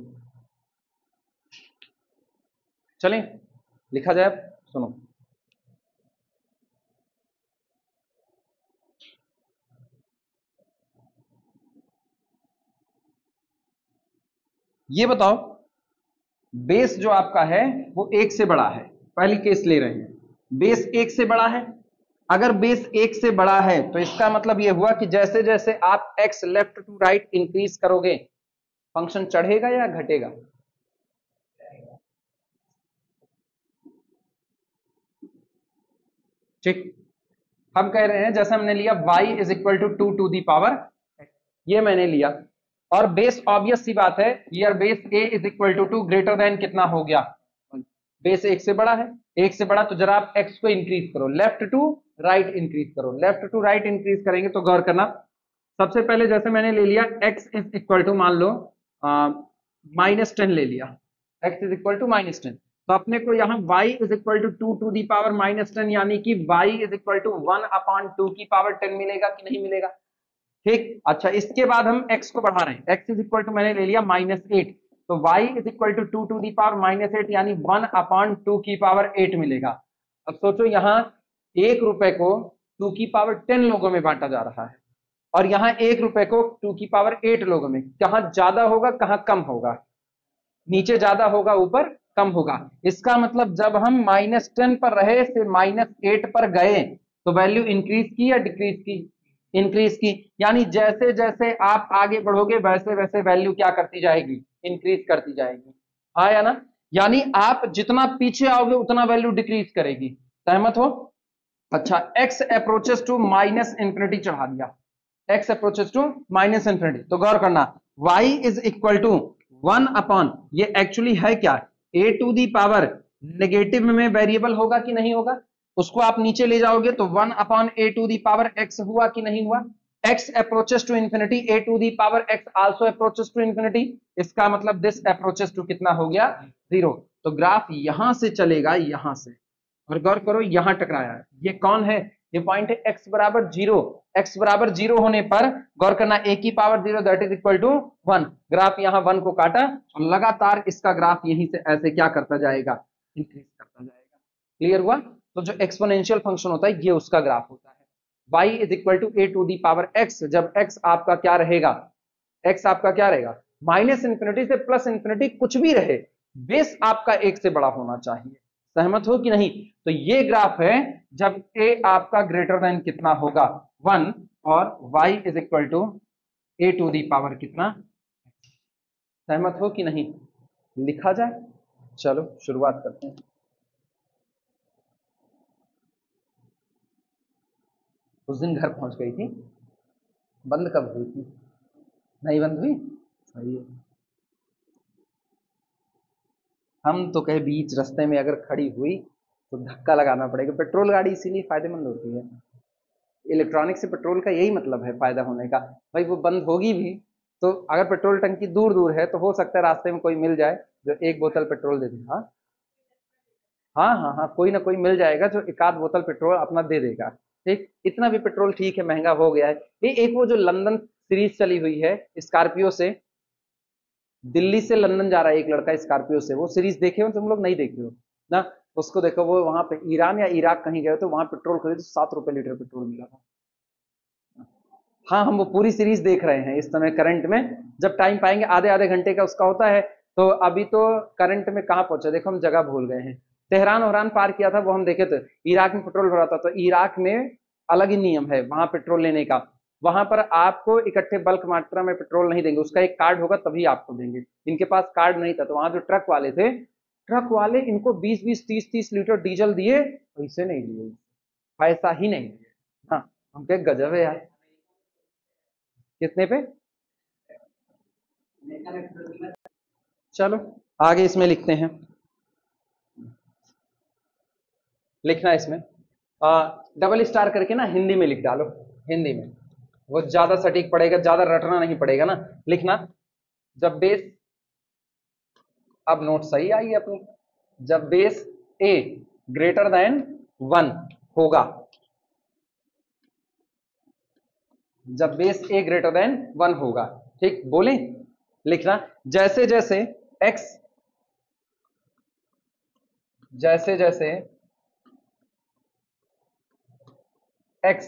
चलें लिखा जाए, सुनो, ये बताओ बेस जो आपका है वो 1 से बड़ा है, पहली केस ले रहे हैं, बेस 1 से बड़ा है। अगर बेस 1 से बड़ा है तो इसका मतलब ये हुआ कि जैसे जैसे आप x left to right increase करोगे फंक्शन चढ़ेगा या घटेगा, ठीक। हम कह रहे हैं जैसे हमने लिया y is equal to 2 to the power, ये मैंने लिया, और बेस ऑब्वियस सी बात है, यार base a is equal to 2 greater than कितना हो गया, बेस 1 से बड़ा है, 1 से बड़ा, तो जरा आप x को इंक्रीज करो, लेफ्ट टू राइट इंक्रीज करो, लेफ्ट टू राइट इंक्रीज करेंगे तो गौर करना, सबसे पहले जैसे मैंने ले लिया x इज इक्वल टू मान लो -10 ले लिया, x इज इक्वल टू -10, तो अपने को यहाँ y is equal to 2 to the power -10 यानी कि y इज इक्वल टू 1/2 की पावर 10 मिलेगा कि नहीं मिलेगा, ठीक। अच्छा, इसके बाद हम x को बढ़ा रहे हैं, x इज इक्वल टू मैंने ले लिया -8, तो y is equal to 2 to the power -8 यानी 1/2 की पावर 8 मिलेगा। अब सोचो यहाँ 1 रुपए को 2 की पावर 10 लोगों में बांटा जा रहा है, और यहाँ 1 रुपए को 2 की पावर 8 लोगों में, कहाँ ज्यादा होगा कहाँ कम होगा, नीचे ज्यादा होगा ऊपर कम होगा। इसका मतलब जब हम -10 पर रहे से -8 पर गए तो वैल्यू इंक्रीज की या डिक्रीज की, इंक्रीज की, यानी जैसे जैसे आप आगे बढ़ोगे वैसे वैसे वैल्यू क्या करती जाएगी, इंक्रीज करती जाएगी, हाँ या ना, यानी आप जितना पीछे आओगे उतना वैल्यू डिक्रीज करेगी, सहमत हो। अच्छा, x अप्रोचेस टू -इंफिनिटी चढ़ा दिया, x अप्रोचेस टू -इंफिनिटी, तो गौर करना y इज इक्वल टू 1/, ये एक्चुअली है क्या, a to the power negative में वेरिएबल होगा कि नहीं होगा, उसको आप नीचे ले जाओगे तो 1/a to the power x हुआ कि नहीं हुआ, x approaches to infinity, a to the power x also approaches to infinity, इसका मतलब दिस अप्रोचेस टू कितना हो गया 0, तो ग्राफ यहां से चलेगा यहां से, और गौर करो यहां टकराया है, ये कौन है, ये पॉइंट है x बराबर 0, x बराबर 0 होने पर गौर करना a की power 0 that is equal to 1, graph यहां 1 को काटा और लगातार इसका ग्राफ यहीं से ऐसे क्या करता जाएगा, इंक्रीज करता जाएगा, क्लियर हुआ। तो जो एक्सपोनेंशियल फंक्शन होता है ये उसका ग्राफ होता है, y is equal to a to the power x, जब x आपका क्या रहेगा, x आपका क्या रहेगा, -इंफिनिटी से +इंफिनिटी कुछ भी रहे, बेस आपका 1 से बड़ा होना चाहिए, सहमत हो कि नहीं। तो ये ग्राफ है जब a आपका ग्रेटर देन कितना होगा 1 और y is equal to a to the power कितना, सहमत हो कि नहीं, लिखा जाए, चलो शुरुआत करते हैं। उस दिन घर पहुंच गई थी, बंद कब हुई थी, नहीं बंद हुई, सही है, हम तो कहे बीच रास्ते में अगर खड़ी हुई तो धक्का लगाना पड़ेगा, पेट्रोल गाड़ी इसीलिए फायदेमंद होती है, इलेक्ट्रॉनिक से पेट्रोल का यही मतलब है फायदा होने का, भाई वो बंद होगी भी तो अगर पेट्रोल टंकी दूर दूर है तो हो सकता है रास्ते में कोई मिल जाए जो 1 बोतल पेट्रोल दे दे, हाँ हाँ हाँ हाँ, कोई ना कोई मिल जाएगा जो 1 आध बोतल पेट्रोल अपना दे देगा, ठीक, इतना भी पेट्रोल ठीक है, महंगा हो गया है। ये एक वो जो लंदन सीरीज चली हुई है स्कॉर्पियो से, दिल्ली से लंदन जा रहा है एक लड़का स्कॉर्पियो से, वो सीरीज देखे हो तुम लोग, नहीं देखे हो ना, उसको देखो, वो वहां पे ईरान या इराक कहीं गए तो वहां पेट्रोल खरीदे तो 7 रुपए लीटर पेट्रोल मिला था। हाँ, हम वो पूरी सीरीज देख रहे हैं इस समय करंट में, जब टाइम पाएंगे आधे आधे घंटे का उसका होता है, तो अभी तो करंट में कहाँ पहुंचे, देखो हम जगह भूल गए हैं, तेहरान वहरान पार किया था वो हम देखे थे, इराक में पेट्रोल भरा था, तो इराक में अलग ही नियम है वहां पेट्रोल लेने का, वहां पर आपको इकट्ठे बल्क मात्रा में पेट्रोल नहीं देंगे, उसका एक कार्ड होगा तभी आपको देंगे, इनके पास कार्ड नहीं था, तो वहां जो ट्रक वाले थे, ट्रक वाले इनको 20-20 30-30 लीटर डीजल दिए, पैसे नहीं दिए, पैसा ही नहीं दिए, हाँ हम कहे गजब है यार, कितने पे, चलो आगे इसमें लिखते हैं, लिखना इसमें डबल स्टार करके ना हिंदी में लिख डालो, हिंदी में वो ज्यादा सटीक पड़ेगा, ज्यादा रटना नहीं पड़ेगा ना, लिखना जब बेस, अब नोट सही आई है अपनी, जब बेस a ग्रेटर देन 1 होगा, जब बेस a ग्रेटर देन 1 होगा, ठीक, बोले, लिखना जैसे जैसे x, जैसे जैसे x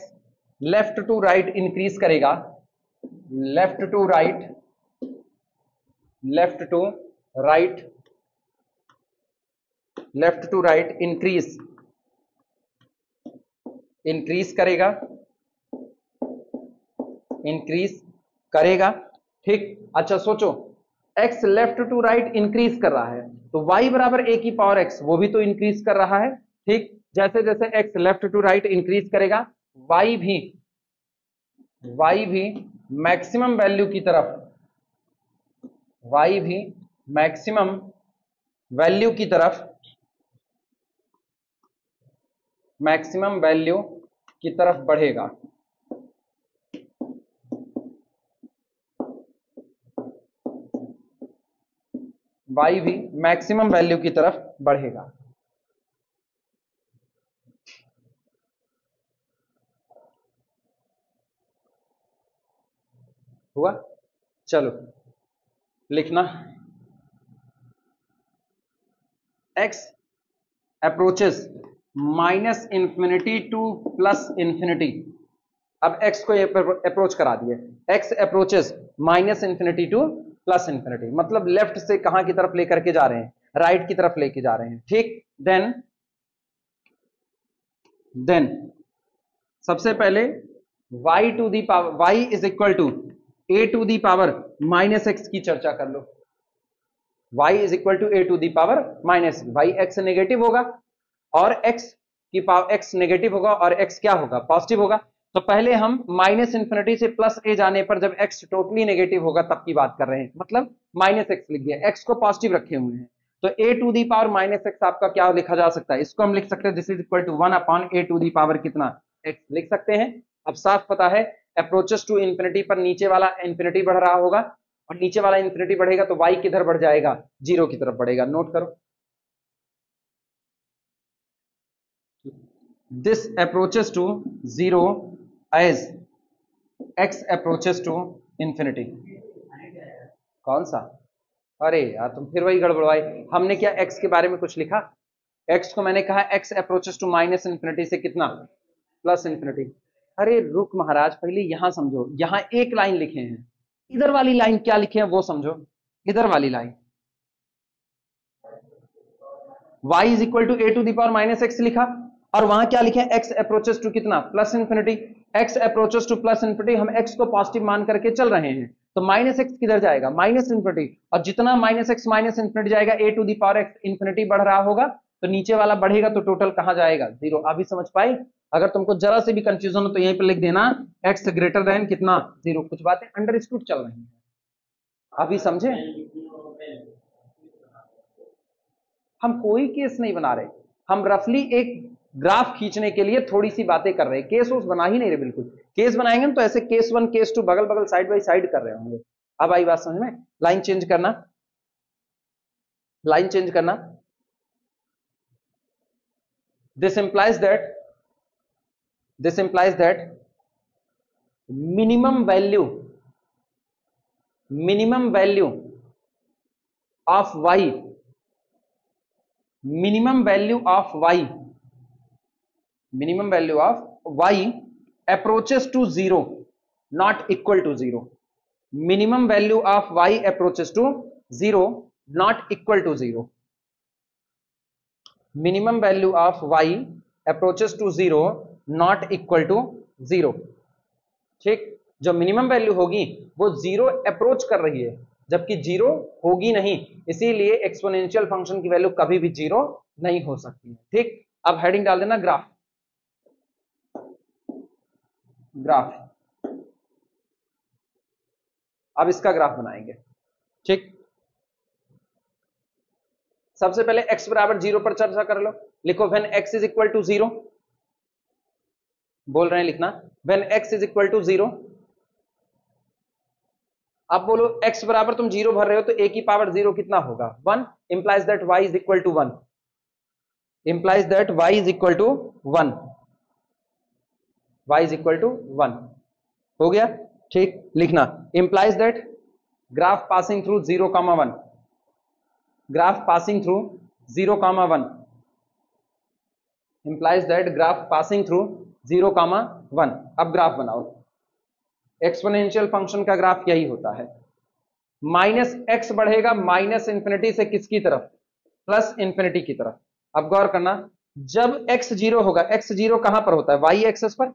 left to right increase करेगा, left to right, left to right, left to right increase, increase करेगा, इंक्रीज करेगा, ठीक। अच्छा सोचो x left to right increase कर रहा है तो y बराबर a की पावर x वो भी तो इंक्रीज कर रहा है, ठीक, जैसे जैसे x left to right increase करेगा y भी मैक्सिमम वैल्यू की तरफ, y भी मैक्सिमम वैल्यू की तरफ, मैक्सिमम वैल्यू की तरफ बढ़ेगा। y भी मैक्सिमम वैल्यू की तरफ बढ़ेगा। हुआ? चलो लिखना, x approaches minus infinity to plus infinity. अब x को अप्रोच करा दिए, x approaches minus infinity to plus infinity, मतलब लेफ्ट से कहां की तरफ लेकर के जा रहे हैं, राइट की तरफ लेके जा रहे हैं। ठीक, देन सबसे पहले y to the power, y is equal to a to the power minus x की चर्चा कर लो। y is equal to a to the power minus, y x negative होगा और x की पावर, x नेगेटिव होगा और x क्या होगा, पॉजिटिव होगा। तो पहले हम माइनस इंफिनिटी से प्लस a जाने पर जब x टोटली नेगेटिव होगा तब की बात कर रहे हैं, मतलब माइनस एक्स लिख दिया, x को पॉजिटिव रखे हुए हैं। तो a to the power minus x आपका क्या लिखा जा सकता है, इसको हम लिख सकते हैं this is equal to 1 upon a to the power कितना, x लिख सकते हैं। अब साफ पता है अप्रोचेस टू इंफिनिटी पर नीचे वाला इंफिनिटी बढ़ रहा होगा और नीचे वाला इंफिनिटी बढ़ेगा तो y किधर बढ़ जाएगा, जीरो की तरफ बढ़ेगा। नोट करो, this approaches to zero as x approaches to infinity। कौन सा? अरे यार तुम फिर वही गड़बड़वाई, हमने क्या x के बारे में कुछ लिखा, x को मैंने कहा x approaches to minus infinity से कितना, प्लस इंफिनिटी। अरे रुक महाराज, पहले यहां समझो, यहां एक लाइन लिखे हैं, इधर वाली लाइन क्या लिखे हैं वो समझो। इधर वाली line y is equal to A to the power minus x लिखा और वहां क्या लिखे, x अप्रोचेस टू कितना, plus infinity. x approaches to plus infinity, हम x को पॉजिटिव मान करके चल रहे हैं, तो माइनस एक्स किधर जाएगा, माइनस इंफिनिटी, और जितना माइनस एक्स माइनस इंफिनिटी जाएगा a to the power x infinity बढ़ रहा होगा, तो नीचे वाला बढ़ेगा तो टोटल कहां जाएगा, जीरो। अभी समझ पाई? अगर तुमको जरा से भी कंफ्यूजन हो तो यहीं पर लिख देना x ग्रेटर देन कितना, जीरो। कुछ बातें अंडरस्टूड चल रही हैं, अभी समझे? हम कोई केस नहीं बना रहे, हम रफली एक ग्राफ खींचने के लिए थोड़ी सी बातें कर रहे हैं, केस उस बना ही नहीं रहे। बिल्कुल केस बनाएंगे तो ऐसे केस 1 केस 2 बगल बगल साइड बाई साइड कर रहे होंगे। अब आई बात समझ में? लाइन चेंज करना, लाइन चेंज करना। This implies that minimum value of y, minimum value of y approaches to zero, not equal to zero। minimum value of y approaches to zero, not equal to zero। minimum value of y approaches to zero, not equal to zero। ठीक, जो minimum value होगी वो zero approach कर रही है, जबकि zero होगी नहीं, इसीलिए एक्सपोनेंशियल फंक्शन की वैल्यू कभी भी जीरो नहीं हो सकती है। ठीक, अब हेडिंग डाल देना ग्राफ, अब इसका ग्राफ बनाएंगे। ठीक, सबसे पहले x बराबर जीरो पर चर्चा कर लो, लिखो when x is equal to zero, बोल रहे हैं लिखना when x is equal to zero. अब बोलो x बराबर तुम जीरो भर रहे हो तो a की पावर जीरो कितना होगा, 1, implies that y is equal to 1, implies that y is equal to 1, y is equal to 1 हो गया। ठीक, लिखना implies that graph passing through 0,1, graph passing through 0,1, implies that graph passing through 0,1। अब graph बनाओ, exponential function का graph यही होता है, माइनस एक्स बढ़ेगा माइनस इंफिनिटी से किसकी तरफ, प्लस इंफिनिटी की तरफ। अब गौर करना, जब x जीरो होगा, x जीरो कहां पर होता है, y एक्सिस पर,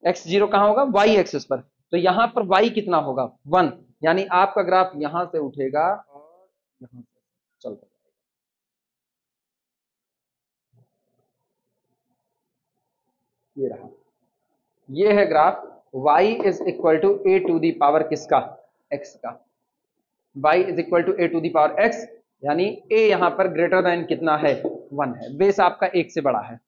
x जीरो कहां होगा, y एक्सिस पर, तो यहां पर y कितना होगा, 1, यानी आपका ग्राफ यहां से उठेगा और यहां से चलता जाएगा। ये रहा, ये है graph y is equal to A to the power किसका, x का। y is equal to A to the power x, यानी a यहां पर ग्रेटर देन कितना है, 1 है, बेस आपका 1 से बड़ा है।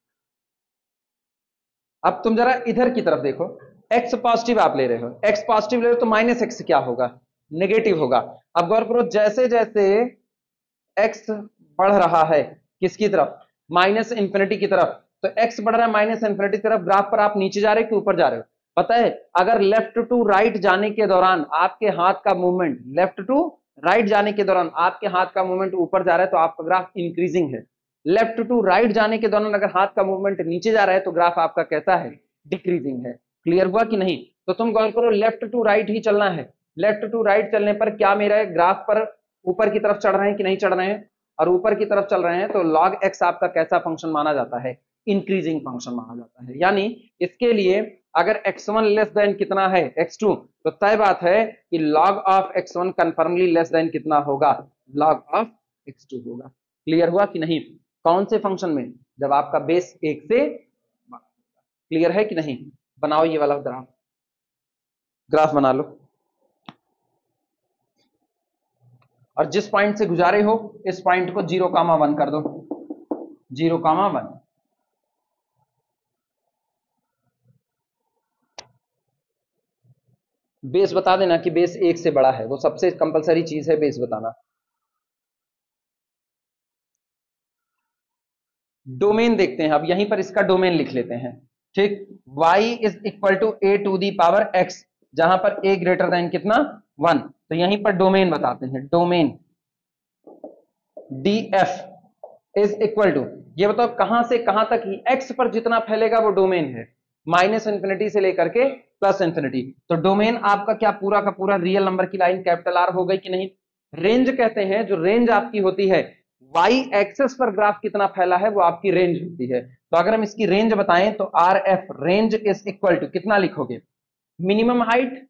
अब तुम जरा इधर की तरफ देखो, x पॉजिटिव आप ले रहे हो, x पॉजिटिव ले रहे हो तो माइनस x क्या होगा, नेगेटिव होगा। अब गौर करो, जैसे जैसे x बढ़ रहा है किसकी तरफ, माइनस इंफिनिटी की तरफ, तो x बढ़ रहा है माइनस इंफिनिटी की तरफ, ग्राफ पर आप नीचे जा रहे हो कि ऊपर जा रहे हो। पता है, अगर लेफ्ट टू राइट जाने के दौरान आपके हाथ का मूवमेंट, लेफ्ट टू राइट जाने के दौरान आपके हाथ का मूवमेंट ऊपर जा रहा है तो आपका ग्राफ इंक्रीजिंग है। लेफ्ट टू राइट जाने के दौरान अगर हाथ का मूवमेंट नीचे जा रहा है तो ग्राफ आपका कैसा है, डिक्रीजिंग है। क्लियर हुआ कि नहीं? तो तुम गौर करो, लेफ्ट टू राइट ही चलना है। लेफ्ट टू राइट चलने पर क्या मेरा ग्राफ पर ऊपर की तरफ चढ़ रहे हैं कि नहीं चढ़ रहे हैं, और ऊपर की तरफ चल रहे हैं तो log x आपका कैसा फंक्शन माना जाता है, इंक्रीजिंग फंक्शन माना जाता है। यानी इसके लिए अगर x1 लेस देन कितना है, x2, तो तय बात है कि log of x1 confirmly less than कितना होगा, log ऑफ x2 होगा। क्लियर हुआ कि नहीं? कौन से फंक्शन में, जब आपका बेस 1 से, क्लियर है कि नहीं? बनाओ ये वाला ग्राफ बना लो, और जिस पॉइंट से गुजारे हो इस पॉइंट को 0,1 कर दो, 0,1। बेस बता देना कि बेस 1 से बड़ा है, वो सबसे कंपलसरी चीज है बेस बताना। डोमेन देखते हैं, अब यहीं पर इसका डोमेन लिख लेते हैं, ठीक। y is equal to A to the power x, जहां पर a ग्रेटर देन कितना, 1, तो यहीं पर डोमेन बताते हैं। Domain df is equal to, ये बताओ कहां से कहां तक ही x पर जितना फैलेगा वो डोमेन है, माइनस इंफिनिटी से लेकर के प्लस इंफिनिटी। तो डोमेन आपका क्या पूरा का पूरा रियल नंबर की लाइन कैपिटल R हो गई कि नहीं? रेंज कहते हैं, जो रेंज आपकी होती है, y एक्सेस पर ग्राफ कितना फैला है वो आपकी रेंज होती है। तो अगर हम इसकी रेंज बताएं तो RF range is equal to कितना लिखोगे, मिनिमम हाइट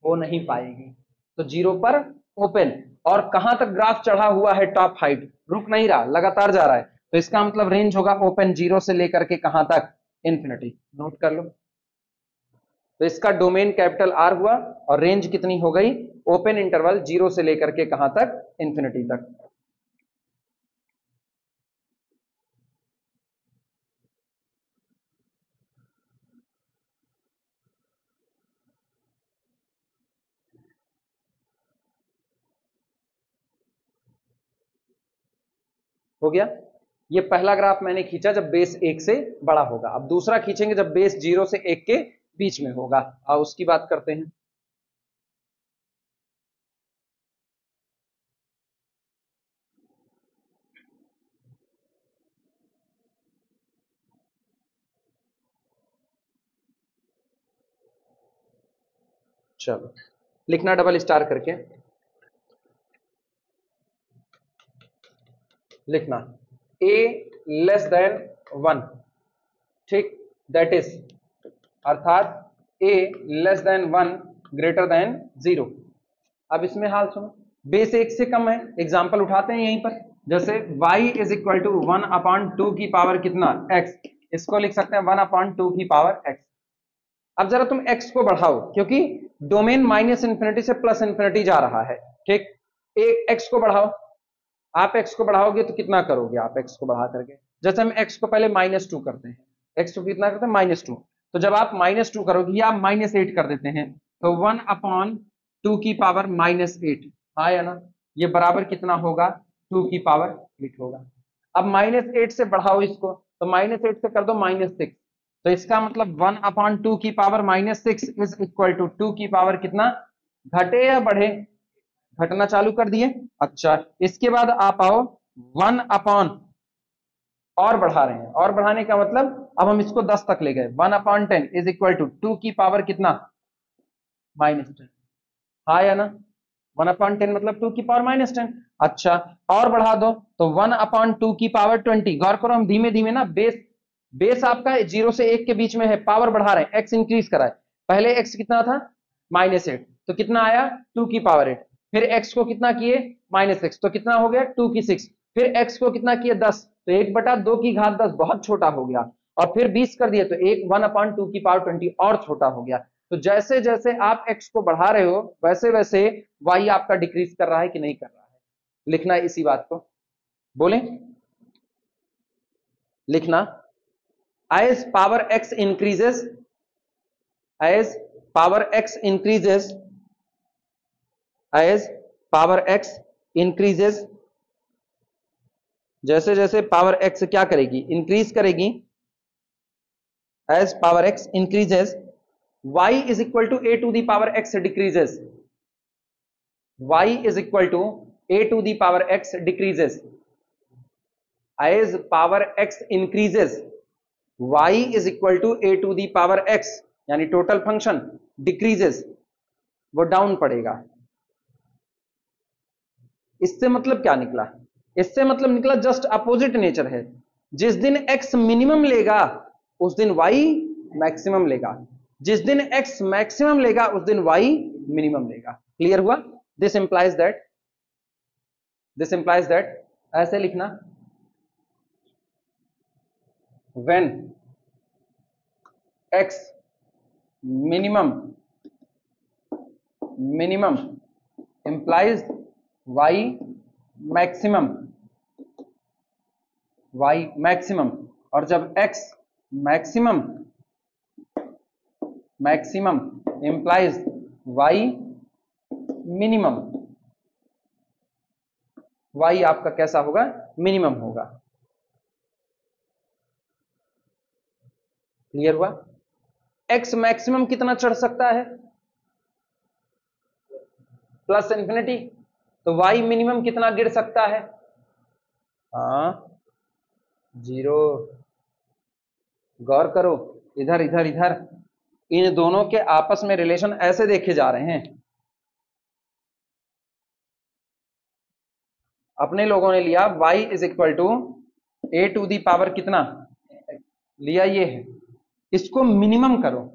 हो नहीं पाएगी तो 0 पर ओपन, और कहां तक ग्राफ चढ़ा हुआ है, टॉप हाइट, रुक नहीं रहा, लगातार जा रहा है, तो इसका मतलब रेंज होगा ओपन 0 से लेकर के कहां तक, इंफिनिटी। नोट कर लो, तो इसका डोमेन कैपिटल R हुआ और रेंज कितनी हो गई, ओपन इंटरवल 0 से लेकर के कहां तक, इंफिनिटी तक। हो गया? ये पहला ग्राफ मैंने खींचा जब बेस 1 से बड़ा होगा। अब दूसरा खींचेंगे जब बेस 0 से 1 के बीच में होगा, और उसकी बात करते हैं। चलो लिखना डबल स्टार करके, लिखना a लेस देन 1, ठीक, दैट इज, अर्थात a less than 1 greater than 0। अब इसमें हाल सुनो, बेस 1 से कम है, एग्जांपल उठाते हैं यहीं पर, जैसे y इज इक्वल टू 1/2 की पावर कितना, x, इसको लिख सकते हैं 1/2 की पावर x। अब जरा तुम x को बढ़ाओ, क्योंकि डोमेन माइनस इंफिनिटी से प्लस इंफिनिटी जा रहा है, ठीक। एक x को बढ़ाओ, आप x को बढ़ाओगे तो कितना करोगे, आप x को बढ़ा करके, जैसे हम x को पहले -2 करते हैं, x को कितना करते हैं, -2, तो जब आप -2 करोगे या आप -8 कर देते हैं, तो 1/2 की पावर -8, हाँ या ना, ये बराबर कितना होगा, 2 की पावर 8 होगा। अब -8 से बढ़ाओ इसको, तो -8 से कर दो -6, तो इसका मतलब 1/2 की पावर -6 इज इक्वल टू 2 की पावर कितना, घटे या बढ़े, घटना चालू कर दिए। अच्छा, इसके बाद आप आओ 1 और बढ़ा रहे हैं, और बढ़ाने का मतलब अब हम इसको 10 तक ले गए, 1/10 इज इक्वल टू 2 की पावर कितना, -10, हाँ या ना, 1/10 मतलब 2 की पावर -10। अच्छा, और बढ़ा दो तो 1/2 की पावर 20। गौर करो, हम धीमे धीमे ना, बेस आपका 0 से 1 के बीच में है, पावर बढ़ा रहे हैं, एक्स इंक्रीज करा है। पहले एक्स कितना था, -8, तो कितना आया, 2 की पावर 8, फिर x को कितना किए, -6, तो कितना हो गया, 2 की 6, फिर x को कितना किए, 10, तो 1/2 की घात 10 बहुत छोटा हो गया, और फिर 20 कर दिए तो एक 1/2 की पावर 20 और छोटा हो गया। तो जैसे जैसे आप x को बढ़ा रहे हो वैसे वैसे y आपका डिक्रीज कर रहा है कि नहीं कर रहा है। लिखना है इसी बात को, बोले लिखना, as power x increases, as power x increases, as power x increases, जैसे जैसे पावर x क्या करेगी, इंक्रीज करेगी, as power x increases, y is equal to a to the power x decreases, y is equal to a to the power x decreases, as power x increases, y is equal to a to the power x, यानी total function decreases, वो down पड़ेगा। इससे मतलब क्या निकला, इससे मतलब निकला जस्ट अपोजिट नेचर है। जिस दिन x मिनिमम लेगा उस दिन y मैक्सिमम लेगा, जिस दिन x मैक्सिमम लेगा उस दिन y मिनिमम लेगा। क्लियर हुआ? दिस इंप्लाइज दैट, ऐसे लिखना, when x minimum implies y maximum, और जब x maximum implies y minimum, y आपका कैसा होगा, मिनिमम होगा। क्लियर हुआ? x मैक्सिमम कितना चढ़ सकता है, प्लस इंफिनिटी, तो y मिनिमम कितना गिर सकता है, हाँ 0। गौर करो, इधर इधर इधर इन दोनों के आपस में रिलेशन ऐसे देखे जा रहे हैं। अपने लोगों ने लिया y is equal to a to the power कितना लिया, ये है, इसको मिनिमम करो,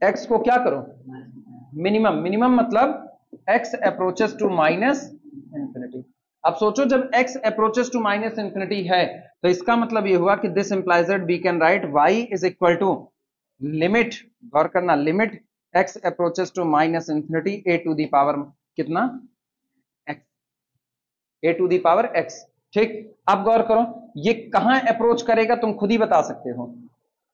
x को क्या करो, मिनिमम मतलब x approaches to minus infinity. अब सोचो जब x approaches to minus infinity है तो इसका मतलब ये हुआ कि this implies that we can write y is equal to limit, गौर करना, limit x approaches to minus infinity a to the power कितना x, a to the power x। ठीक, अब गौर करो ये कहां अप्रोच करेगा तुम खुद ही बता सकते हो।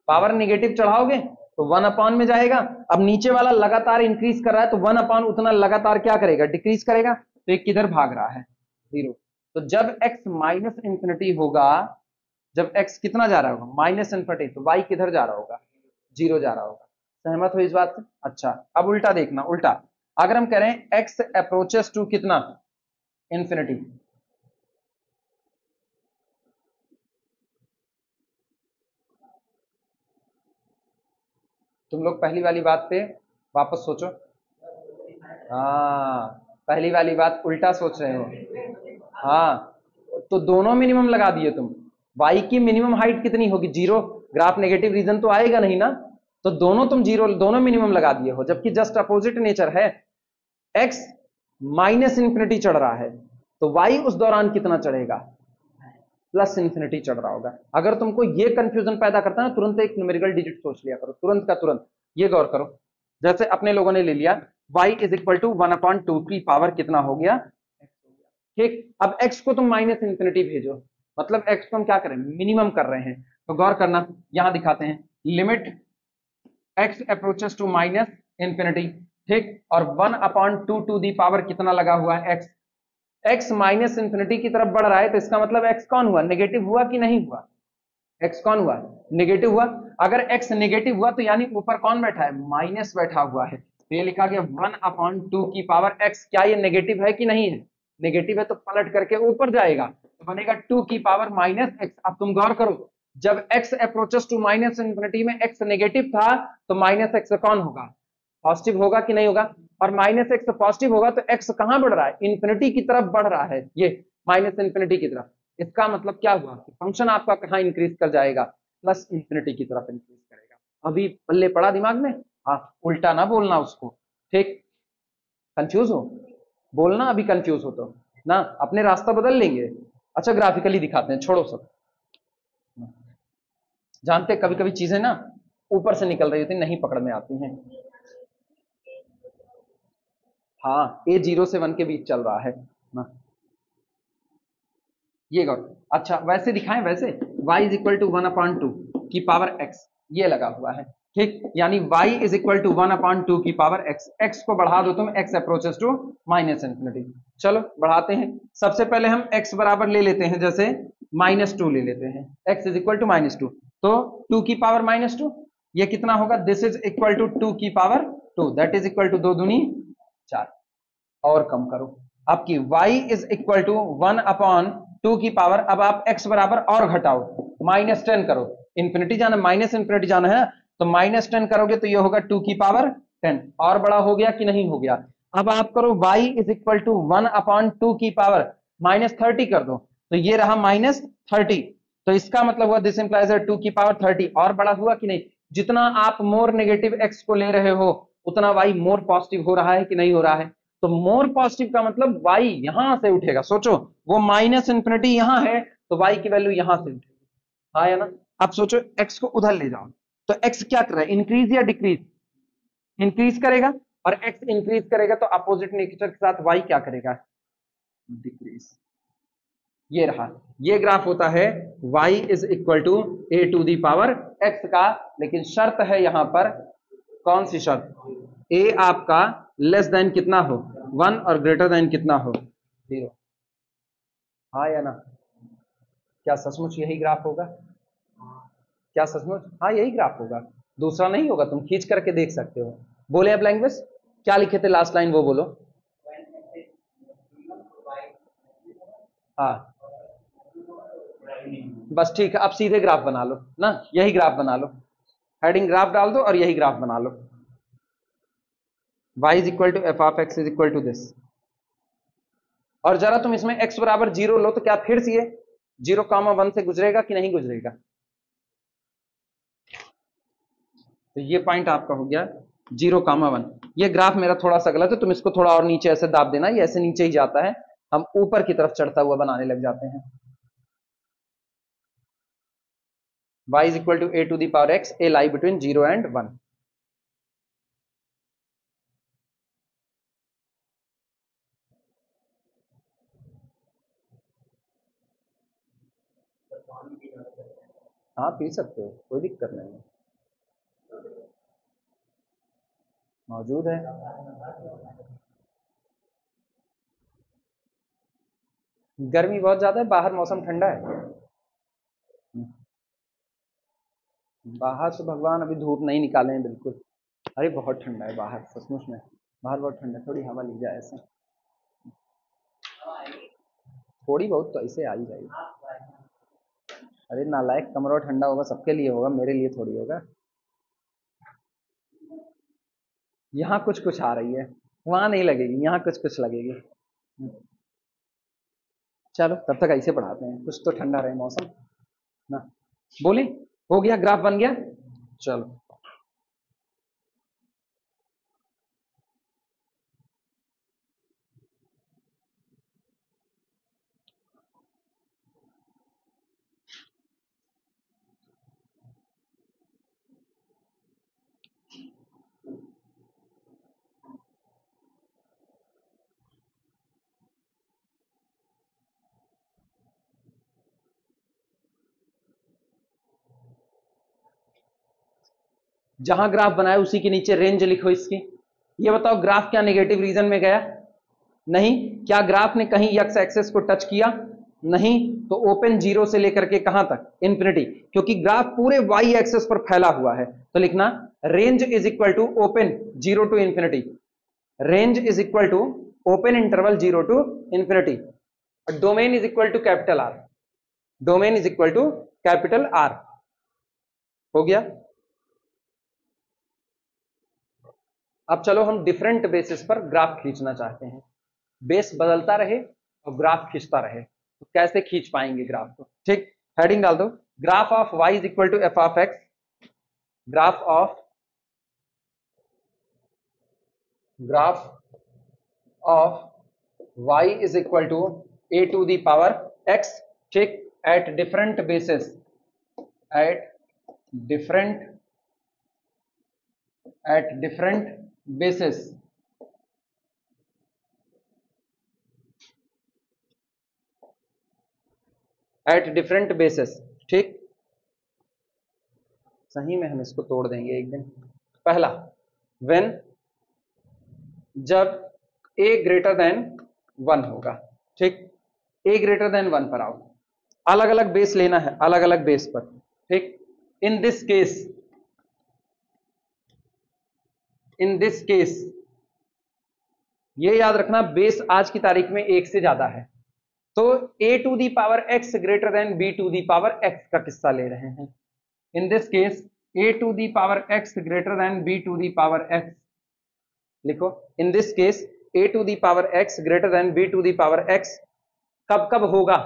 पावर निगेटिव चढ़ाओगे तो 1/, में जाएगा। अब नीचे वाला लगातार इंक्रीज कर रहा है तो 1/, उतना लगातार क्या करेगा, डिक्रीज करेगा। तो ये किधर भाग रहा है, 0। तो जब x माइनस इंफिनिटी होगा, जब x कितना जा रहा होगा, माइनस इंफिनिटी, तो y किधर जा रहा होगा, 0 जा रहा होगा। सहमत हो इस बात से? अच्छा, अब उल्टा देखना, उल्टा अगर हम करें x अप्रोचेस टू कितना इंफिनिटी, तुम लोग पहली वाली बात पे वापस सोचो। हाँ, पहली वाली बात उल्टा सोच रहे हो। हाँ, तो दोनों मिनिमम लगा दिए तुम। y की मिनिमम हाइट कितनी होगी, 0। ग्राफ नेगेटिव रीजन तो आएगा नहीं ना, तो दोनों तुम 0, दोनों मिनिमम लगा दिए हो, जबकि जस्ट अपोजिट नेचर है। x माइनस इंफिनिटी चढ़ रहा है तो y उस दौरान कितना चढ़ेगा, प्लस इंफिनिटी चढ़ रहा होगा। अगर तुमको ये कंफ्यूजन पैदा करता है तुरंत एक न्यूमेरिकल डिजिट सोच लिया करो, तुरंत का तुरंत। ये गौर करो, जैसे अपने लोगों ने ले लिया y इज इक्वल टू 1/2 की पावर कितना हो गया, ठीक। अब x को तुम माइनस इंफिनिटी भेजो, मतलब x को हम क्या करें, मिनिमम कर रहे हैं। तो गौर करना, यहां दिखाते हैं, limit x approaches to minus infinity, ठीक, और 1/2 टू दी पावर कितना लगा हुआ है, x माइनस इंफिनिटी की तरफ बढ़ रहा है, तो इसका मतलब x कौन हुआ, नेगेटिव हुआ कि नहीं हुआ, x कौन हुआ, नेगेटिव हुआ। अगर x नेगेटिव हुआ तो यानी ऊपर कौन बैठा है, माइनस बैठा हुआ है। तो ये लिखा गया 1/2 की पावर x, क्या ये नेगेटिव है कि नहीं है, नेगेटिव है तो पलट करके ऊपर जाएगा, तो बनेगा 2 की पावर माइनस x। अब तुम गौर करो, जब x approaches to minus infinity में x नेगेटिव था तो माइनस x कौन होगा, पॉजिटिव होगा कि नहीं होगा, और माइनस x पॉजिटिव होगा तो x कहां बढ़ रहा है, इंफिनिटी की तरफ बढ़ रहा है, ये माइनस इंफिनिटी की तरफ। इसका मतलब क्या हुआ, फंक्शन आपका कहां इंक्रीज कर जाएगा, प्लस इंफिनिटी की तरफ इंक्रीज करेगा। अभी पल्ले पड़ा दिमाग में? हाँ, उल्टा ना बोलना उसको, ठीक। कंफ्यूज हो, बोलना अभी कंफ्यूज हो तो ना, अपने रास्ता बदल लेंगे। अच्छा, ग्राफिकली दिखाते हैं, छोड़ो सब। जानते कभी कभी चीजें ना ऊपर से निकल रही होती, नहीं पकड़ में आती हैं। हाँ, ए 0 से 1 के बीच चल रहा है ना, ये गौर। अच्छा वैसे दिखाएं, वैसे y इज इक्वल टू 1/2 की पावर x, ये लगा हुआ है, ठीक। यानी y इज इक्वल टू 1/2 की पावर x, x को बढ़ा दो तुम, x अप्रोचेस टू -इन्फिनिटी। चलो बढ़ाते हैं। सबसे पहले हम x बराबर ले लेते हैं, जैसे -2 ले लेते हैं, x इज इक्वल टू -2, तो 2 की पावर -2 ये कितना होगा, दिस इज इक्वल टू 2 की power 2, that is equal to 2 दूनी 4। और कम करो, आपकी y इज इक्वल टू 1/2 की पावर, अब आप x बराबर और घटाओ, -10 करो, इन्फिनिटी जाना, -इन्फिनिटी जाना है, तो -10 करोगे तो ये होगा 2 की पावर 10। और बड़ा हो गया कि नहीं हो गया? अब आप करो y इज इक्वल टू 1/2 की पावर -30 कर दो, तो ये रहा -30, तो इसका मतलब हुआ दिस इंप्लाइज 2 की पावर 30। और बड़ा हुआ कि नहीं? जितना आप मोर नेगेटिव x को ले रहे हो उतना y मोर पॉजिटिव हो रहा है कि नहीं हो रहा है? तो मोर पॉजिटिव का मतलब y यहां से उठेगा, सोचो वो -इन्फिनिटी यहां है तो y की वैल्यू यहां से उठेगी, हाँ या ना? अब सोचो x को उधर ले जाओ, तो x क्या कर रहा है, इंक्रीज या डिक्रीज? इंक्रीज करेगा, और x इंक्रीज करेगा तो अपोजिट नेचर के साथ y क्या करेगा, डिक्रीज। ये रहा, ये ग्राफ होता है y is equal to a to the power x का, लेकिन शर्त है यहां पर, कौन सी शर्त? a आपका लेस देन कितना हो, 1, और ग्रेटर देन कितना हो, 0, हाँ या ना? क्या सचमुच यही ग्राफ होगा? क्या सचमुच? हाँ यही ग्राफ होगा, दूसरा नहीं होगा, तुम खींच करके देख सकते हो। बोले अब लैंग्वेज क्या लिखे थे, लास्ट लाइन वो बोलो। हाँ बस ठीक है, अब सीधे ग्राफ बना लो ना, यही ग्राफ बना लो, हेडिंग ग्राफ डाल दो और यही ग्राफ बना लो, y is equal to F of x is equal to this. और जरा तुम इसमें x बराबर 0 लो, तो क्या फिर से ये 0,1 से गुजरेगा कि नहीं गुजरेगा? तो ये पॉइंट आपका हो गया 0,1। ये ग्राफ मेरा थोड़ा सा गलत है, तुम इसको थोड़ा और नीचे ऐसे दाब देना, ये ऐसे नीचे ही जाता है, हम ऊपर की तरफ चढ़ता हुआ बनाने लग जाते हैं। y is equal to a to the power x, a lie between 0 and 1। हाँ पी सकते हो, कोई दिक्कत नहीं है, मौजूद है। गर्मी बहुत ज्यादा है, बाहर मौसम ठंडा है। बाहर तो भगवान अभी धूप नहीं निकाले हैं बिल्कुल, अरे बहुत ठंडा है बाहर, सचमुच में बाहर बहुत ठंडा है, थोड़ी हवा ली जाए ऐसे, थोड़ी बहुत तो ऐसे आ ही जाएगी। अरे नालायक, कमरा ठंडा होगा सबके लिए होगा, मेरे लिए थोड़ी होगा। यहाँ कुछ कुछ आ रही है, वहां नहीं लगेगी, यहाँ कुछ कुछ लगेगी। चलो तब तक ऐसे पढ़ाते हैं, कुछ तो ठंडा रहे मौसम ना। बोले हो गया, ग्राफ बन गया, चलो। जहां ग्राफ बनाया उसी के नीचे रेंज लिखो इसकी। ये बताओ ग्राफ क्या नेगेटिव रीजन में गया? नहीं। क्या ग्राफ ने कहीं एक्स एक्सेस को टच किया? नहीं। तो ओपन 0 से लेकर के कहां तक, इन्फिनिटी, क्योंकि ग्राफ पूरे वाई एक्सेस पर फैला हुआ है, तो लिखना range is equal to open 0 to infinity, range is equal to open interval 0 to infinity, domain is equal to capital R, domain is equal to capital R. हो गया। अब चलो हम डिफरेंट बेसिस पर ग्राफ खींचना चाहते हैं, बेस बदलता रहे और ग्राफ खींचता रहे, तो कैसे खींच पाएंगे ग्राफ को? ठीक, हेडिंग डाल दो, graph of y is equal to F of X, graph of y is equal to a to the power x, ठीक, at different basis, at different at different bases, at different bases। ठीक, सही में हम इसको तोड़ देंगे एक दिन। पहला, when, जब a ग्रेटर देन 1 होगा। ठीक, a ग्रेटर देन 1 पर आओ, अलग अलग बेस लेना है, अलग अलग बेस पर। ठीक, इन दिस केस ये याद रखना, बेस आज की तारीख में 1 से ज्यादा है, तो a to the power x greater than b to the power x का किस्सा ले रहे हैं। In this case a to the power x greater than b to the power x, लिखो, in this case a to the power x greater than b to the power x कब कब होगा,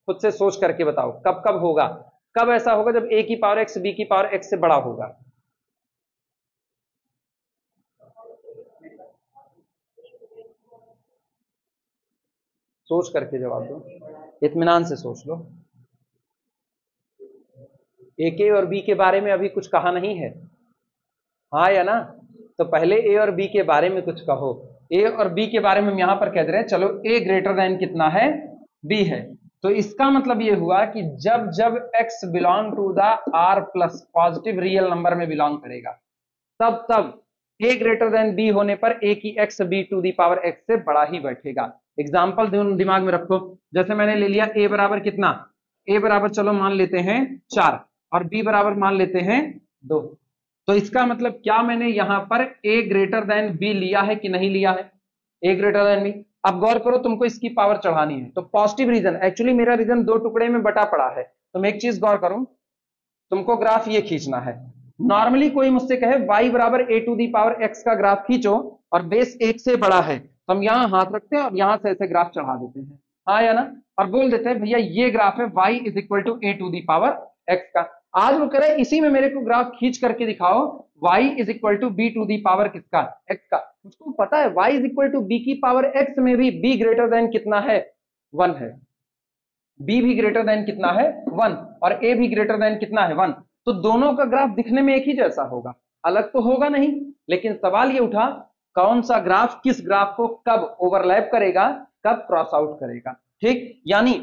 खुद से सोच करके बताओ, कब कब होगा, कब ऐसा होगा जब a की पावर x b की पावर x से बड़ा होगा। सोच करके जवाब दो, इत्मीनान से सोच लो। ए के और बी के बारे में अभी कुछ कहा नहीं है, हाँ या ना? तो पहले ए और बी के बारे में कुछ कहो। ए और बी के बारे में हम यहां पर कह रहे हैं, चलो ए ग्रेटर देन कितना है, बी है, तो इसका मतलब ये हुआ कि जब जब x belong to the r plus positive real number में बिलोंग करेगा, तब तब a ग्रेटर देन b होने पर a की x b to the power x से बड़ा ही बैठेगा। एग्जाम्पल दिमाग में रखो, जैसे मैंने ले लिया a बराबर कितना, a बराबर चलो मान लेते हैं 4 और b बराबर मान लेते हैं 2, तो इसका मतलब क्या मैंने यहां पर a ग्रेटर देन b लिया है कि नहीं लिया है, a ग्रेटर देन b। अब गौर करो, तुमको इसकी पावर चढ़ानी है, तो पॉजिटिव रीजन, एक्चुअली मेरा रीजन 2 टुकड़े में बटा पड़ा है, तुम एक चीज गौर करो, तुमको ग्राफ ये खींचना है। नॉर्मली कोई मुझसे कहे y बराबर a to the power x का ग्राफ खींचो और बेस 1 से बड़ा है, तो हम यहां हाथ रखते हैं और यहां से ऐसे ग्राफ चढ़ा देते हैं, हाँ या ना, और बोल देते हैं भैया ये ग्राफ है y is equal to a to the power x का। आज वो कह रहे हैं इसी में मेरे को ग्राफ खींच करके दिखाओ y is equal to b to the power किसका, x का। उसको पता है y is equal to b की पावर x में भी b ग्रेटर देन कितना है, 1 है, b भी ग्रेटर देन कितना है 1, और a भी ग्रेटर देन कितना है 1, तो दोनों का ग्राफ दिखने में एक ही जैसा होगा, अलग तो होगा नहीं, लेकिन सवाल ये उठा कौन सा ग्राफ किस ग्राफ को कब ओवरलैप करेगा, कब क्रॉस आउट करेगा। ठीक, यानी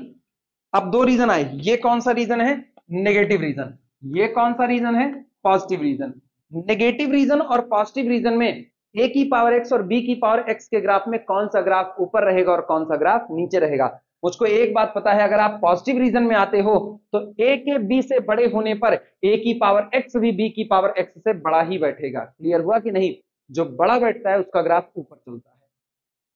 अब 2 रीजन आए, ये कौन सा रीजन है, नेगेटिव रीजन, ये कौन सा रीजन है, पॉजिटिव रीजन। नेगेटिव रीजन और पॉजिटिव रीजन में a की पावर x और b की पावर x के ग्राफ में कौन सा ग्राफ ऊपर रहेगा और कौन सा ग्राफ नीचे रहेगा। मुझको एक बात पता है, अगर आप पॉजिटिव रीजन में आते हो तो a के b से बड़े होने पर a की पावर x भी b की पावर x से बड़ा ही बैठेगा। क्लियर हुआ कि नहीं? जो बड़ा बैठता है उसका ग्राफ ऊपर चलता है,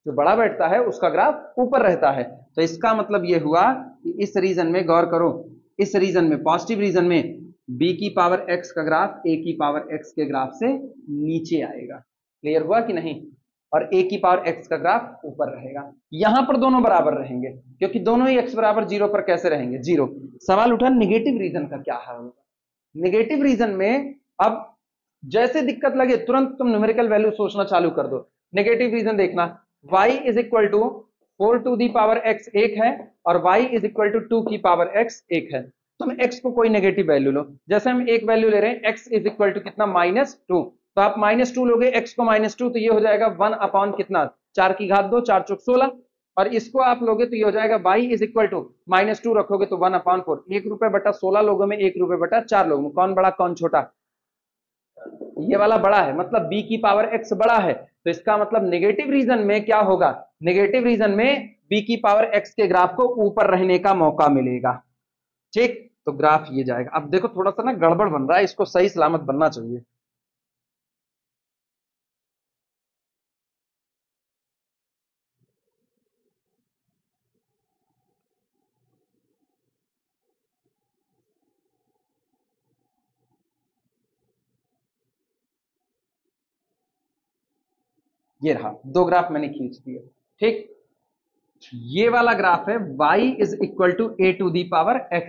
जो बड़ा बैठता है उसका ग्राफ ऊपर रहता है। तो इसका मतलब यह हुआ कि इस रीजन में गौर करो, इस रीजन में पॉजिटिव रीजन में b की पावर x का ग्राफ a की पावर x के ग्राफ से नीचे आएगा। क्लियर हुआ कि नहीं? और a की पावर x का ग्राफ ऊपर रहेगा। यहां पर दोनों बराबर रहेंगे क्योंकि दोनों ही x बराबर 0 पर कैसे रहेंगे, 0। सवाल उठा नेगेटिव रीजन का क्या हाल होगा। नेगेटिव रीजन में अब जैसे दिक्कत लगे तुरंत तुम न्यूमेरिकल वैल्यू सोचना चालू कर दो। नेगेटिव रीजन देखना, y is equal to 4 to the power x 1 है और y इज इक्वल टू 2 की पावर x 1 है। तुम x को कोई नेगेटिव वैल्यू लो, जैसे हम एक वैल्यू ले रहे हैं x इज इक्वल टू कितना, -2, तो आप -2 लोगे, x को -2, तो ये हो जाएगा 1 अपॉन कितना, 4 की घात 2, 4 चौक 16, और इसको आप लोगे तो ये हो जाएगा y इज इक्वल टू -2 रखोगे तो 1 अपॉन 4, 1 रुपए बटा 16 लोगों में, 1 रुपए बटा 4 लोगों में, कौन बड़ा कौन छोटा, ये वाला बड़ा है, मतलब b की पावर x बड़ा है। तो इसका मतलब नेगेटिव रीजन में क्या होगा, नेगेटिव रीजन में b की पावर x के ग्राफ को ऊपर रहने का मौका मिलेगा। ठीक, तो ग्राफ ये जाएगा। अब देखो थोड़ा सा ना गड़बड़ बन रहा है, इसको सही सलामत बनना चाहिए। ये रहा, 2 ग्राफ मैंने खींच दिए। ठीक, ये वाला ग्राफ है y is equal to a to the power x,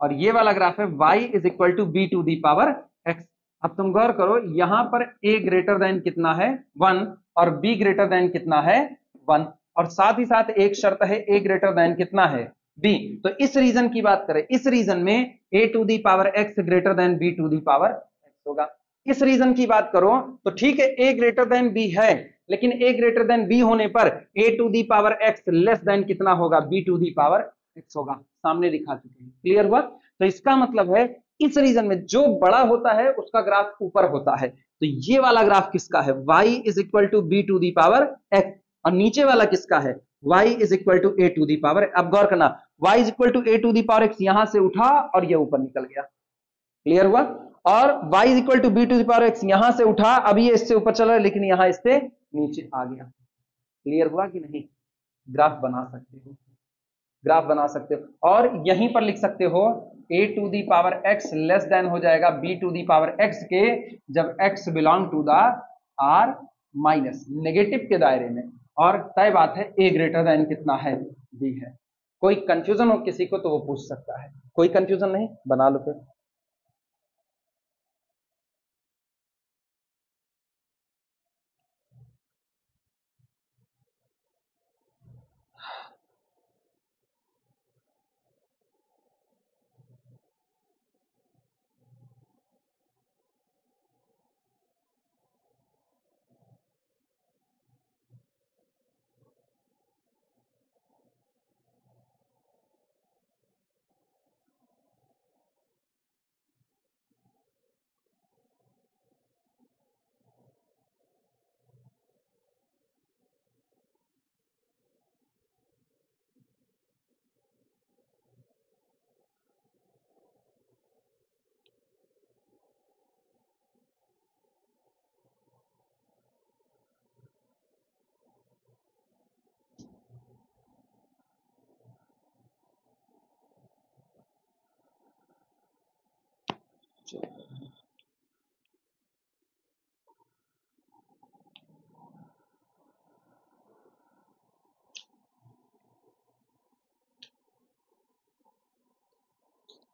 और ये वाला ग्राफ है y is equal to b to the power x। अब तुम गौर करो, यहां पर a ग्रेटर देन कितना है 1 और b ग्रेटर देन कितना है 1, और साथ ही साथ एक शर्त है a ग्रेटर देन कितना है बी। तो इस रीजन की बात करें, इस रीजन में a to the power x greater than b to the power x होगा। इस रीजन की बात करो तो ठीक है, a ग्रेटर देन b है, लेकिन a ग्रेटर देन b होने पर a to the power x less than कितना होगा, b to the power x होगा। सामने दिखा चुके हैं, क्लियर हुआ। तो इसका मतलब है इस रीजन में जो बड़ा होता है उसका ग्राफ ऊपर होता है। तो ये वाला ग्राफ किसका है, y is equal to B to the power x, और नीचे वाला किसका है, y is equal to A to the power. अब गौर करना, y is equal to A to the power x यहां से उठा और ये ऊपर निकल गया, क्लियर हुआ। और y is equal to B to the power x यहां से उठा, अभी ये इससे ऊपर चल रहा है लेकिन यहां इससे नीचे आ गया, क्लियर हुआ कि नहीं। ग्राफ बना सकते हो, ग्राफ बना सकते हो, और यहीं पर लिख सकते हो a to the power x less than हो जाएगा b to the power x के, जब x belong to the r minus negative के दायरे में, और तय बात है a ग्रेटर देन कितना है, b है। कोई कंफ्यूजन हो किसी को तो वो पूछ सकता है, कोई कंफ्यूजन नहीं, बना लो फिर।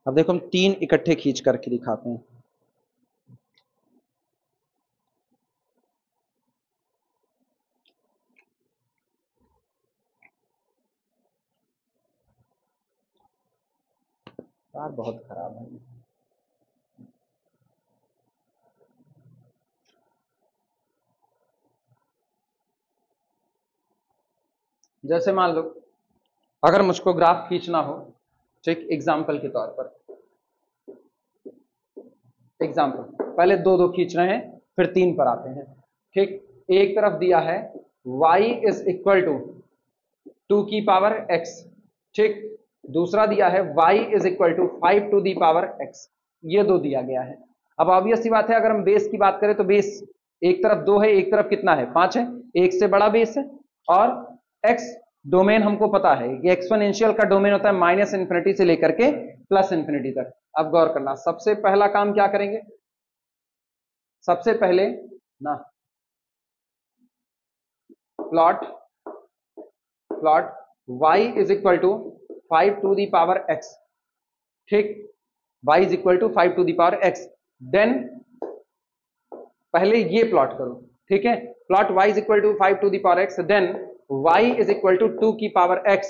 अब देखो हम तीन इकट्ठे खींच करके दिखाते हैं। यार बहुत खराब है, जैसे मान लो अगर मुझको ग्राफ खींचना हो, ठीक, एग्जाम्पल के तौर पर, एग्जाम्पल पहले दो दो खींच रहे हैं फिर तीन पर आते हैं, ठीक। एक तरफ दिया है y इज इक्वल टू 2 की पावर x, ठीक। दूसरा दिया है y is equal to 5 to the power x, ये दो दिया गया है। अब ऑब्वियस सी बात है, अगर हम बेस की बात करें तो बेस एक तरफ 2 है, एक तरफ कितना है, 5 है, एक से बड़ा बेस है। और x डोमेन हमको पता है कि एक्सपोनेंशियल का डोमेन होता है माइनस इंफिनिटी से लेकर के प्लस इंफिनिटी तक। अब गौर करना, सबसे पहला काम क्या करेंगे, सबसे पहले ना plot y is equal to 5 to the power x, ठीक, y is equal to 5 to the power x। Then पहले ये प्लॉट करो, ठीक है, plot y is equal to 5 to the power x, then y is equal to 2 की power x,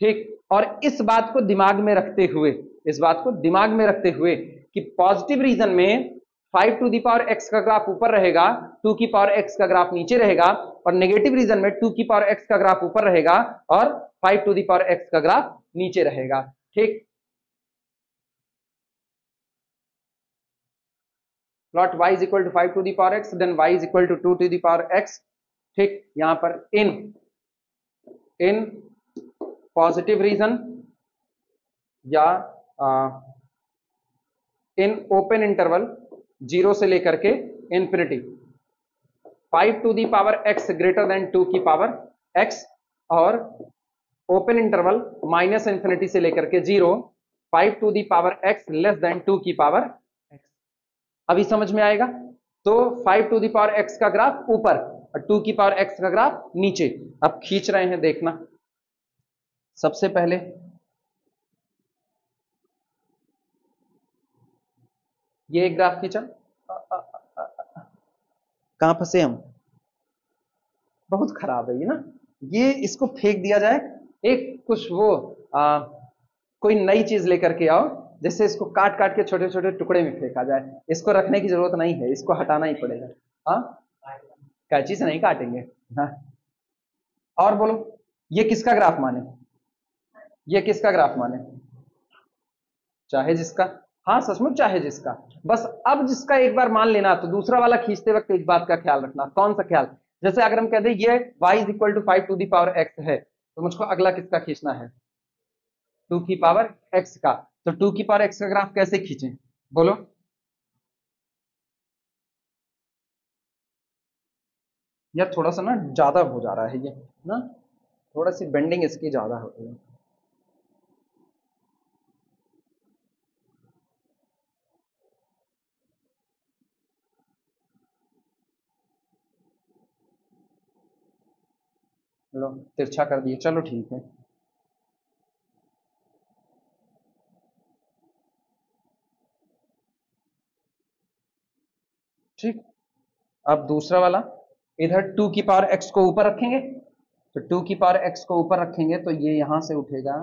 ठीक। और इस बात को दिमाग में रखते हुए, इस बात को दिमाग में रखते हुए कि पॉजिटिव रीजन में 5 टू दी पावर x का ग्राफ ऊपर रहेगा, 2 की पावर x का ग्राफ नीचे रहेगा, और नेगेटिव रीजन में 2 की पावर x का ग्राफ ऊपर रहेगा और 5 टू दी पावर x का ग्राफ नीचे रहेगा, ठीक। Plot y is equal to 5 to the power x, then y is equal to 2 to the power x, ठीक। यहां पर इन पॉजिटिव रीजन या इन ओपन इंटरवल 0 से लेकर के infinity, 5 to the power x greater than 2 की power x, और open interval minus infinity से लेकर के 0, 5 to the power x less than 2 की पावर x। अभी समझ में आएगा। तो 5 टू दी पावर x का ग्राफ ऊपर और 2 की पावर x का ग्राफ नीचे। अब खींच रहे हैं, देखना, सबसे पहले ये एक ग्राफ खींचा, कहां फंसे हम, बहुत खराब है ये ना, ये इसको फेंक दिया जाए, एक कुछ वो कोई नई चीज लेकर के आओ, जैसे इसको काट काट के छोटे छोटे टुकड़े में फेंका जाए, इसको रखने की जरूरत नहीं है, इसको हटाना ही पड़ेगा। हाँ, कैंची से नहीं काटेंगे। हाँ, और बोलो, ये किसका ग्राफ माने, ये किसका ग्राफ माने, चाहे जिसका। हाँ सचमुच चाहे जिसका, बस अब जिसका एक बार मान लेना, तो दूसरा वाला खींचते वक्त एक बात का ख्याल रखना। कौन सा ख्याल? जैसे अगर हम कहते हैं ये y is equal to 5 to the power x है, तो मुझको अगला किसका खींचना है, 2 की पावर x का। तो 2 की पावर x का ग्राफ कैसे खींचें, बोलो। यार थोड़ा सा ना ज्यादा हो जा रहा है ये ना, थोड़ा सी बेंडिंग इसकी ज्यादा हो रही है। लो तिरछा कर दिए, चलो ठीक है। ठीक, अब दूसरा वाला, इधर 2 की पावर x को ऊपर रखेंगे, तो 2 की पावर x को ऊपर रखेंगे तो ये यहां से उठेगा,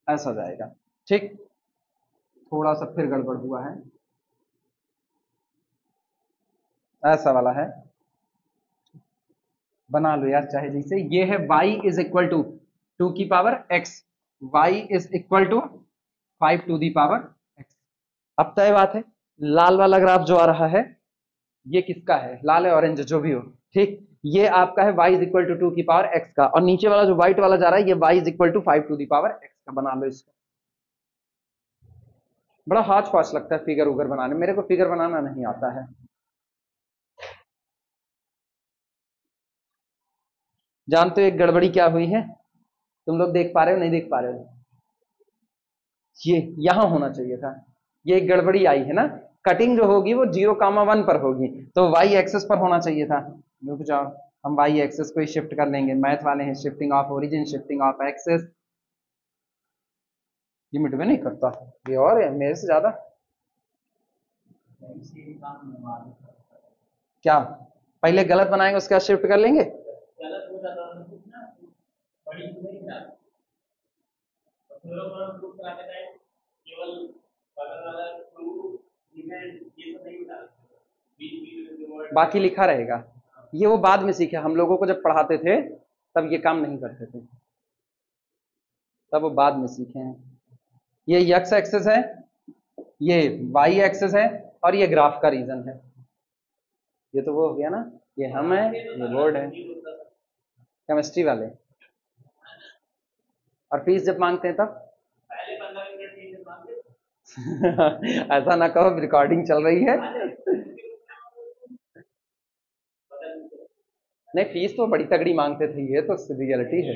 ऐसा जाएगा। ठीक, थोड़ा सा फिर गड़बड़ हुआ है, ऐसा वाला है, बना लो यार चाहे जैसे। ये है y इज इक्वल टू 2 की power x, y is equal to 5 to the power x। अब तय बात है, लाल वाला ग्राफ जो आ रहा है ये किसका है, लाल है ऑरेंज जो भी हो, ठीक, ये आपका है y इज इक्वल टू 2 की पावर x का, और नीचे वाला जो व्हाइट वाला जा रहा है ये y is equal to 5 to the power x का। बना लो इसको। बड़ा हाथ फास्ट लगता है फिगर उगर बनाने, मेरे को फिगर बनाना नहीं आता है। जानते हो एक गड़बड़ी क्या हुई है, तुम लोग देख पा रहे हो नहीं देख पा रहे हो, ये यहां होना चाहिए था, ये एक गड़बड़ी आई है ना। कटिंग जो होगी वो 0,1 पर होगी, तो वाई एक्सेस पर होना चाहिए था। रुक जाओ, हम वाई एक्सेस को ही शिफ्ट कर लेंगे, मैथ वाले हैं, shifting of origin, shifting of axes. ये मिट में नहीं करता, ये और है मेरे से ज्यादा। क्या पहले गलत बनाएंगे उसके बाद शिफ्ट कर लेंगे? गलत हो जाता है ना, बड़ी नहीं केवल बाकी लिखा रहेगा। ये वो बाद में सीखे, हम लोगों को जब पढ़ाते थे तब ये काम नहीं करते थे, तब वो बाद में सीखे हैं। ये एक्स एक्सेस है, ये वाई एक्सेस है, और ये ग्राफ का रीजन है। ये तो वो हो गया ना, ये हम है, ये बोर्ड है, केमिस्ट्री वाले। और फीस जब मांगते हैं तब पहले 15 मिनट फीस मांगते ऐसा ना कहो, रिकॉर्डिंग चल रही है। नहीं फीस तो बड़ी तगड़ी मांगते थे, ये तो रियलिटी है।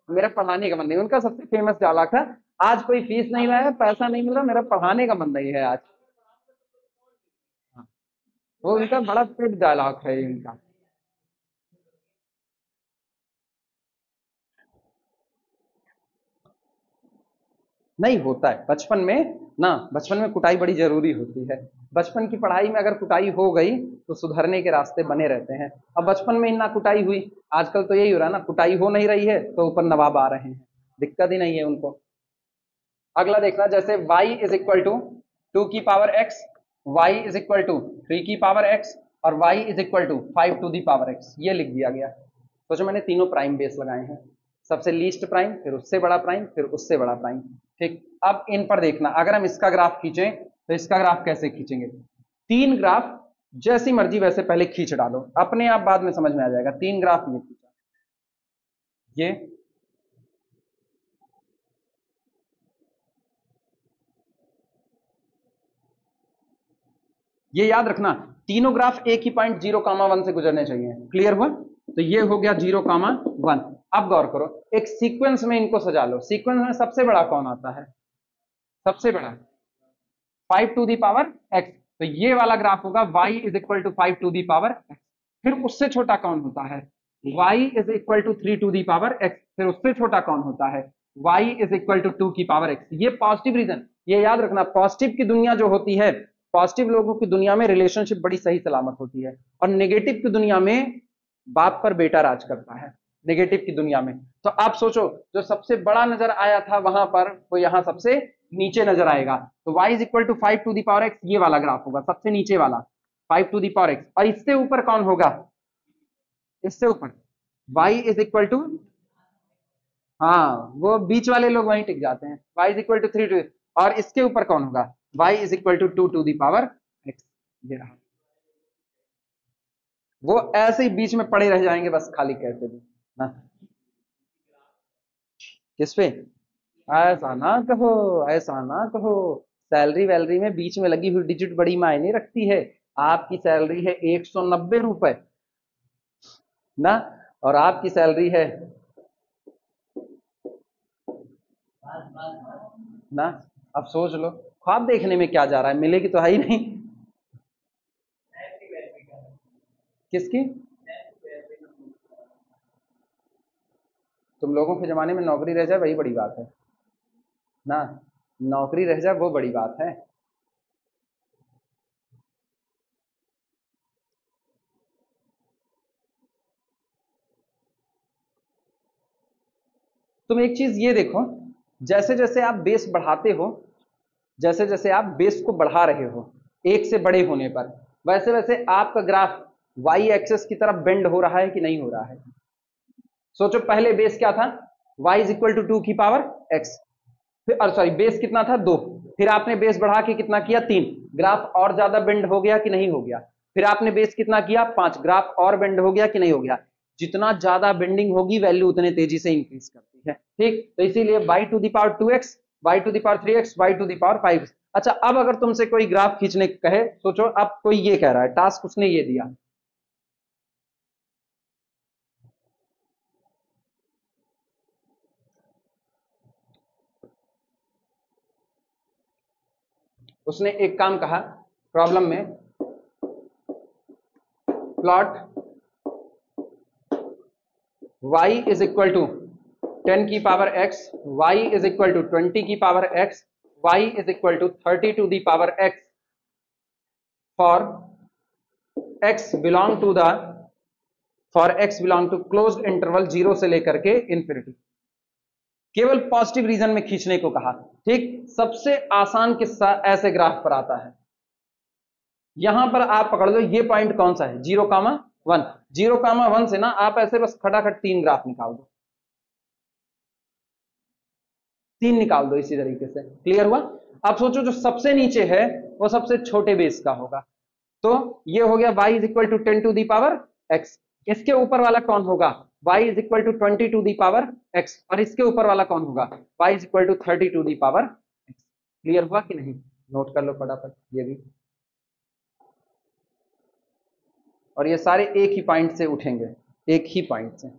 मेरा पढ़ाने का मन नहीं, उनका सबसे फेमस डायलॉग था, आज कोई फीस नहीं लाया, पैसा नहीं मिल रहा, मेरा पढ़ाने का मन नहीं है आज। वो उनका बड़ा पेट डायलॉग है इनका। नहीं होता है बचपन में ना, बचपन में कुटाई बड़ी जरूरी होती है। बचपन की पढ़ाई में अगर कुटाई हो गई तो सुधरने के रास्ते बने रहते हैं। अब बचपन में ना कुटाई हुई, आजकल तो यही हो रहा है ना, कुटाई हो नहीं रही है तो ऊपर नवाब आ रहे हैं, दिक्कत ही नहीं है उनको। अगला देखना, जैसे y इज इक्वल टू 2 की power x, y is equal to 3 की पावर x, और y is equal to 5 to the power x, ये लिख दिया गया। तो जो मैंने तीनों प्राइम बेस लगाए हैं, सबसे लीस्ट प्राइम, फिर उससे बड़ा प्राइम, फिर उससे बड़ा प्राइम। ठीक, अब इन पर देखना, अगर हम इसका ग्राफ खींचें तो इसका ग्राफ कैसे खींचेंगे? 3 ग्राफ जैसी मर्जी वैसे पहले खींच डालो, अपने आप बाद में समझ में आ जाएगा। 3 ग्राफ ये खींचा, ये याद रखना, तीनों ग्राफ एक ही पॉइंट 0,1 से गुजरने चाहिए। क्लियर हुआ? तो ये हो गया 0,1। अब गौर करो, एक सीक्वेंस में इनको सजा लो। सीक्वेंस में सबसे बड़ा कौन आता है? सबसे बड़ा 5 टू दी पावर x, तो ये वाला ग्राफ होगा y is equal to 5 to the power x। फिर उससे छोटा कौन होता है? y is equal to 3 to the power x। फिर उससे छोटा कौन होता है? y इज इक्वल टू 2 की पावर x। ये पॉजिटिव रीजन, ये याद रखना, पॉजिटिव की दुनिया जो होती है पॉजिटिव लोगों की दुनिया में रिलेशनशिप बड़ी सही सलामत होती है, और नेगेटिव की दुनिया में बाप पर बेटा राज करता है, नेगेटिव की दुनिया में। तो आप सोचो, जो सबसे बड़ा नजर आया था वहां पर, वो यहां सबसे नीचे नजर आएगा। तो y is equal to 5 to the power x, ये वाला ग्राफ होगा, सबसे नीचे वाला 5 टू द पावर x। और इससे ऊपर कौन होगा? इससे ऊपर y इज इक्वल टू, हाँ वो बीच वाले लोग वहीं टिक जाते हैं, y is equal to 3 to, और इसके ऊपर कौन होगा? y is equal to 2 to the power x। ये रहा, वो ऐसे ही बीच में पड़े रह जाएंगे बस, खाली कैसे भी ना। किस पे? ऐसा ना कहो, ऐसा ना कहो, सैलरी वैलरी में बीच में लगी हुई डिजिट बड़ी मायने रखती है। आपकी सैलरी है 190 रुपए ना, और आपकी सैलरी है ना, अब सोच लो ख्वाब देखने में क्या जा रहा है, मिलेगी तो है ही नहीं। किसकी? तुम लोगों के जमाने में नौकरी रह जाए वही बड़ी बात है ना, नौकरी रह जाए वो बड़ी बात है। तुम एक चीज ये देखो, जैसे जैसे आप बेस बढ़ाते हो, जैसे जैसे आप बेस को बढ़ा रहे हो एक से बड़े होने पर, वैसे वैसे आपका ग्राफ वाई एक्सेस की तरफ बेंड हो रहा है कि नहीं हो रहा है? सोचो, पहले बेस क्या था? y इज इक्वल टू 2 की पावर x, फिर सॉरी बेस कितना था? 2, फिर आपने बेस बढ़ा के कितना किया? 3, ग्राफ और ज्यादा बेंड हो गया कि नहीं हो गया? फिर आपने बेस कितना किया? 5, ग्राफ और बेंड हो गया कि नहीं हो गया? जितना ज्यादा बेंडिंग होगी वैल्यू उतने तेजी से इंक्रीज करती है, ठीक। तो इसीलिए y to the power 2x, y to the power 3x, y to the power 5। अच्छा, अब अगर तुमसे कोई ग्राफ खींचने कहे, सोचो अब कोई ये कह रहा है, टास्क उसने ये दिया, उसने एक काम कहा प्रॉब्लम में, plot y is equal to 10 की power x, y is equal to 20 की power x, y is equal to 30 to the power x for x belong to the, for x belong to closed interval 0 से लेकर के infinity. केवल positive reason में खींचने को कहा, ठीक। सबसे आसान किस्सा ऐसे ग्राफ पर आता है, यहां पर आप पकड़ लो ये पॉइंट कौन सा है? 0,1। 0,1 से ना आप ऐसे बस खटाखट 3 ग्राफ निकाल दो, 3 निकाल दो इसी तरीके से, क्लियर हुआ? अब सोचो जो सबसे नीचे है वो सबसे छोटे बेस का होगा, तो ये हो गया y is equal to 10 to the power x। इसके ऊपर वाला कौन होगा? y is equal to 20 to the power x, और इसके ऊपर वाला कौन होगा? y is equal to 30 to the power x। Clear हुआ कि नहीं? नोट कर लो फटाफट ये भी, और ये सारे एक ही पॉइंट से उठेंगे, एक ही पॉइंट से।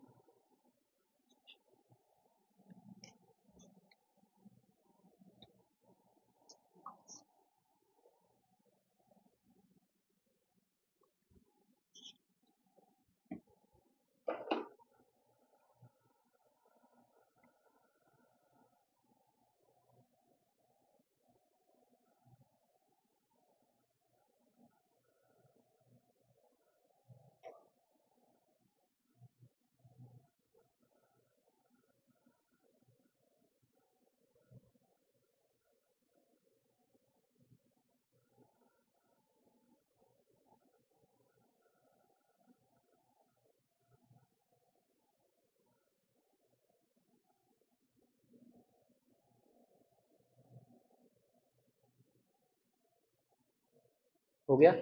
हो गया?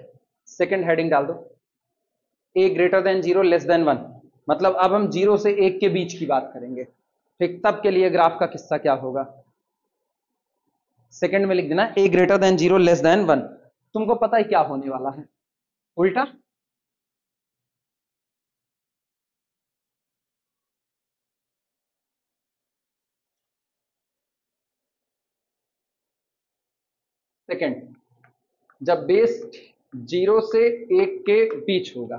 सेकंड हेडिंग डाल दो, a greater than 0 less than 1, मतलब अब हम 0 से 1 के बीच की बात करेंगे, ठीक। तब के लिए ग्राफ का किस्सा क्या होगा? सेकंड में लिख देना a greater than 0 less than 1। तुमको पता है क्या होने वाला है? उल्टा। सेकंड, जब बेस 0 से 1 के बीच होगा,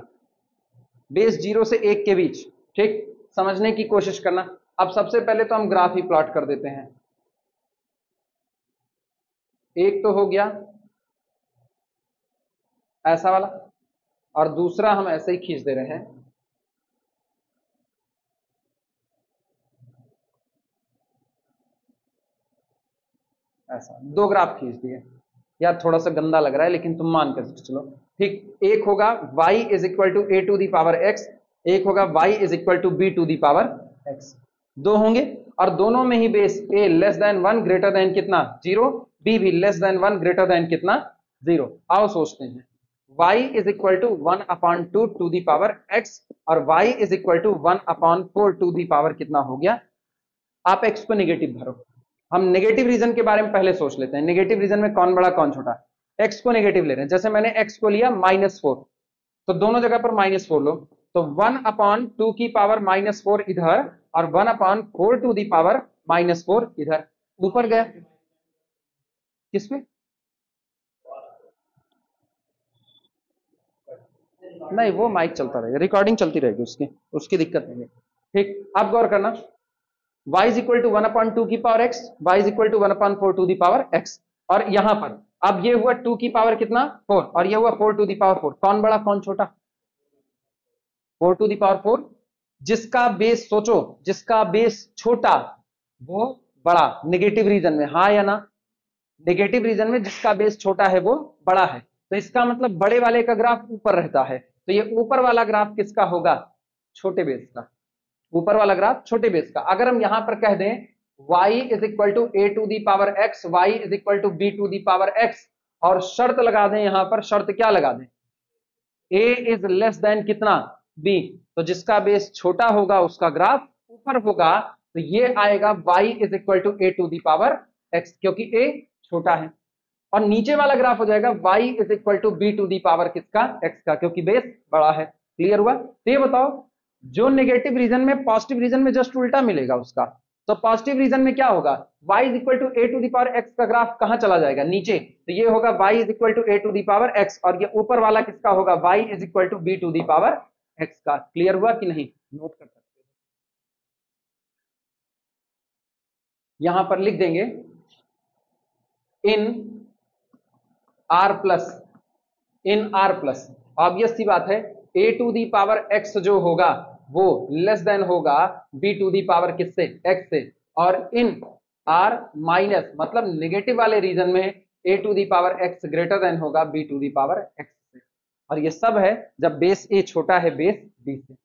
बेस 0 से 1 के बीच, ठीक। समझने की कोशिश करना। अब सबसे पहले तो हम ग्राफ ही प्लॉट कर देते हैं। एक तो हो गया ऐसा वाला, और दूसरा हम ऐसे ही खींच दे रहे हैं, ऐसा दो ग्राफ खींच दिए। यार थोड़ा सा गंदा लग रहा है लेकिन तुम मान कर चलो, ठीक। एक होगा y is equal to a to the power x, एक होगा y is equal to b to the power x। दो होंगे और दोनों में ही base a less than 1 greater than कितना 0, b भी लेस देन 1 ग्रेटर देन कितना 0। आओ सोचते हैं, y is equal to 1/2 to the power x और y is equal to 1/4 to the power कितना हो गया। आप x को नेगेटिव भरो। हम नेगेटिव रीजन के बारे में पहले सोच लेते हैं, नेगेटिव रीजन में कौन बड़ा कौन छोटा। x को नेगेटिव ले रहे हैं, जैसे मैंने x को लिया -4, तो दोनों जगह पर -4 लो, तो 1/2 की पावर -4 इधर और 1/4 टू दी पावर -4 इधर, ऊपर गया। किस पे? नहीं, वो माइक चलता रहेगा, रिकॉर्डिंग चलती रहेगी उसकी दिक्कत नहीं है, ठीक। अब गौर करना, y इज इक्वल टू 1/2 की power x, y is equal to 1/4 to the power x, और यहां पर अब ये हुआ 2 की पावर कितना 4 और ये हुआ 4 टू दी पावर 4, कौन बड़ा कौन छोटा? 4 टू दी पावर 4। जिसका बेस सोचो, जिसका बेस छोटा वो बड़ा, नेगेटिव रीजन में, हाँ या ना? नेगेटिव रीजन में जिसका बेस छोटा है वो बड़ा है, तो इसका मतलब बड़े वाले का ग्राफ ऊपर रहता है, तो ये ऊपर वाला ग्राफ किसका होगा? छोटे बेस का। ऊपर वाला ग्राफ छोटे बेस का। अगर हम यहां पर कह दें y is equal to a to the power x, y is equal to b to the power x, और शर्त लगा दें, यहां पर शर्त क्या लगा दें? a इज लेस देन कितना b, तो जिसका बेस छोटा होगा उसका ग्राफ ऊपर होगा, तो ये आएगा y is equal to a to the power x, क्योंकि a छोटा है। और नीचे वाला ग्राफ हो जाएगा y is equal to b to the power किसका? x का, क्योंकि बेस बड़ा है। क्लियर हुआ? तो ये बताओ, जो नेगेटिव रीजन में पॉजिटिव रीजन में जस्ट उल्टा मिलेगा उसका, तो पॉजिटिव रीजन में क्या होगा? y is equal to a to the power x का ग्राफ कहां चला जाएगा? नीचे, तो ये होगा y is equal to a to the power x, और ये ऊपर वाला किसका होगा? y is equal to b to the power x का। क्लियर हुआ कि नहीं? नोट कर सकते हो, यहां पर लिख देंगे इन r प्लस, ऑब्वियस सी बात है a to the power x जो होगा वो लेस देन होगा b टू दी पावर किससे? x से, और इन r माइनस मतलब नेगेटिव वाले रीजन में a to the power x greater than होगा b to the power x से, और ये सब है जब बेस a छोटा है बेस b से।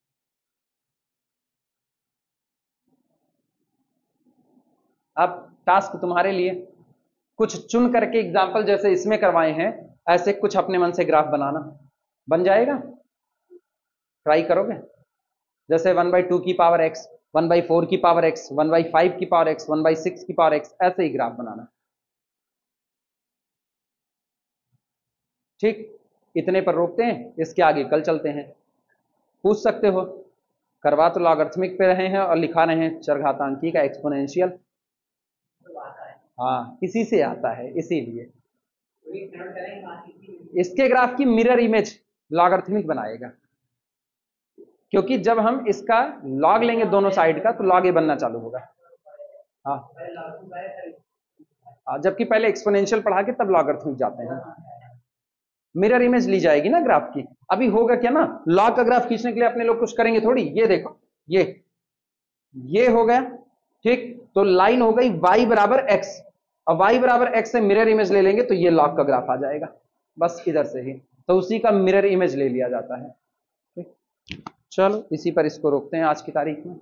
अब टास्क तुम्हारे लिए, कुछ चुन करके एग्जाम्पल जैसे इसमें करवाए हैं ऐसे कुछ अपने मन से ग्राफ बनाना, बन जाएगा? ट्राई करोगे? जैसे 1/2 की पावर x, 1/4 की पावर x, 1/5 की पावर x, 1/6 की पावर x, ऐसे ही ग्राफ बनाना, ठीक। इतने पर रोकते हैं, इसके आगे कल चलते हैं। पूछ सकते हो, करवा तो लॉगरिथमिक पे रहे हैं और लिखा रहे हैं चरघातांकी का एक्सपोनेंशियल, हाँ इसी से आता है, इसीलिए इसके ग्राफ की मिरर इमेज लॉगरिथमिक बनाएगा, क्योंकि जब हम इसका लॉग लेंगे दोनों साइड का तो लॉग ए बनना चालू होगा। हाँ, जबकि पहले एक्सपोनेंशियल पढ़ा के तब लॉगरिथमिक जाते हैं। मिरर इमेज ली जाएगी ना ग्राफ की। अभी होगा क्या ना, लॉग का ग्राफ खींचने के लिए अपने लोग कुछ करेंगे थोड़ी, ये देखो ये हो गया, ठीक। तो लाइन हो गई y बराबर x, और y बराबर x से मिरर इमेज ले लेंगे तो ये लॉग का ग्राफ आ जाएगा, बस इधर से ही, तो उसी का मिरर इमेज ले लिया जाता है, ठीक। चलो इसी पर इसको रोकते हैं आज की तारीख में।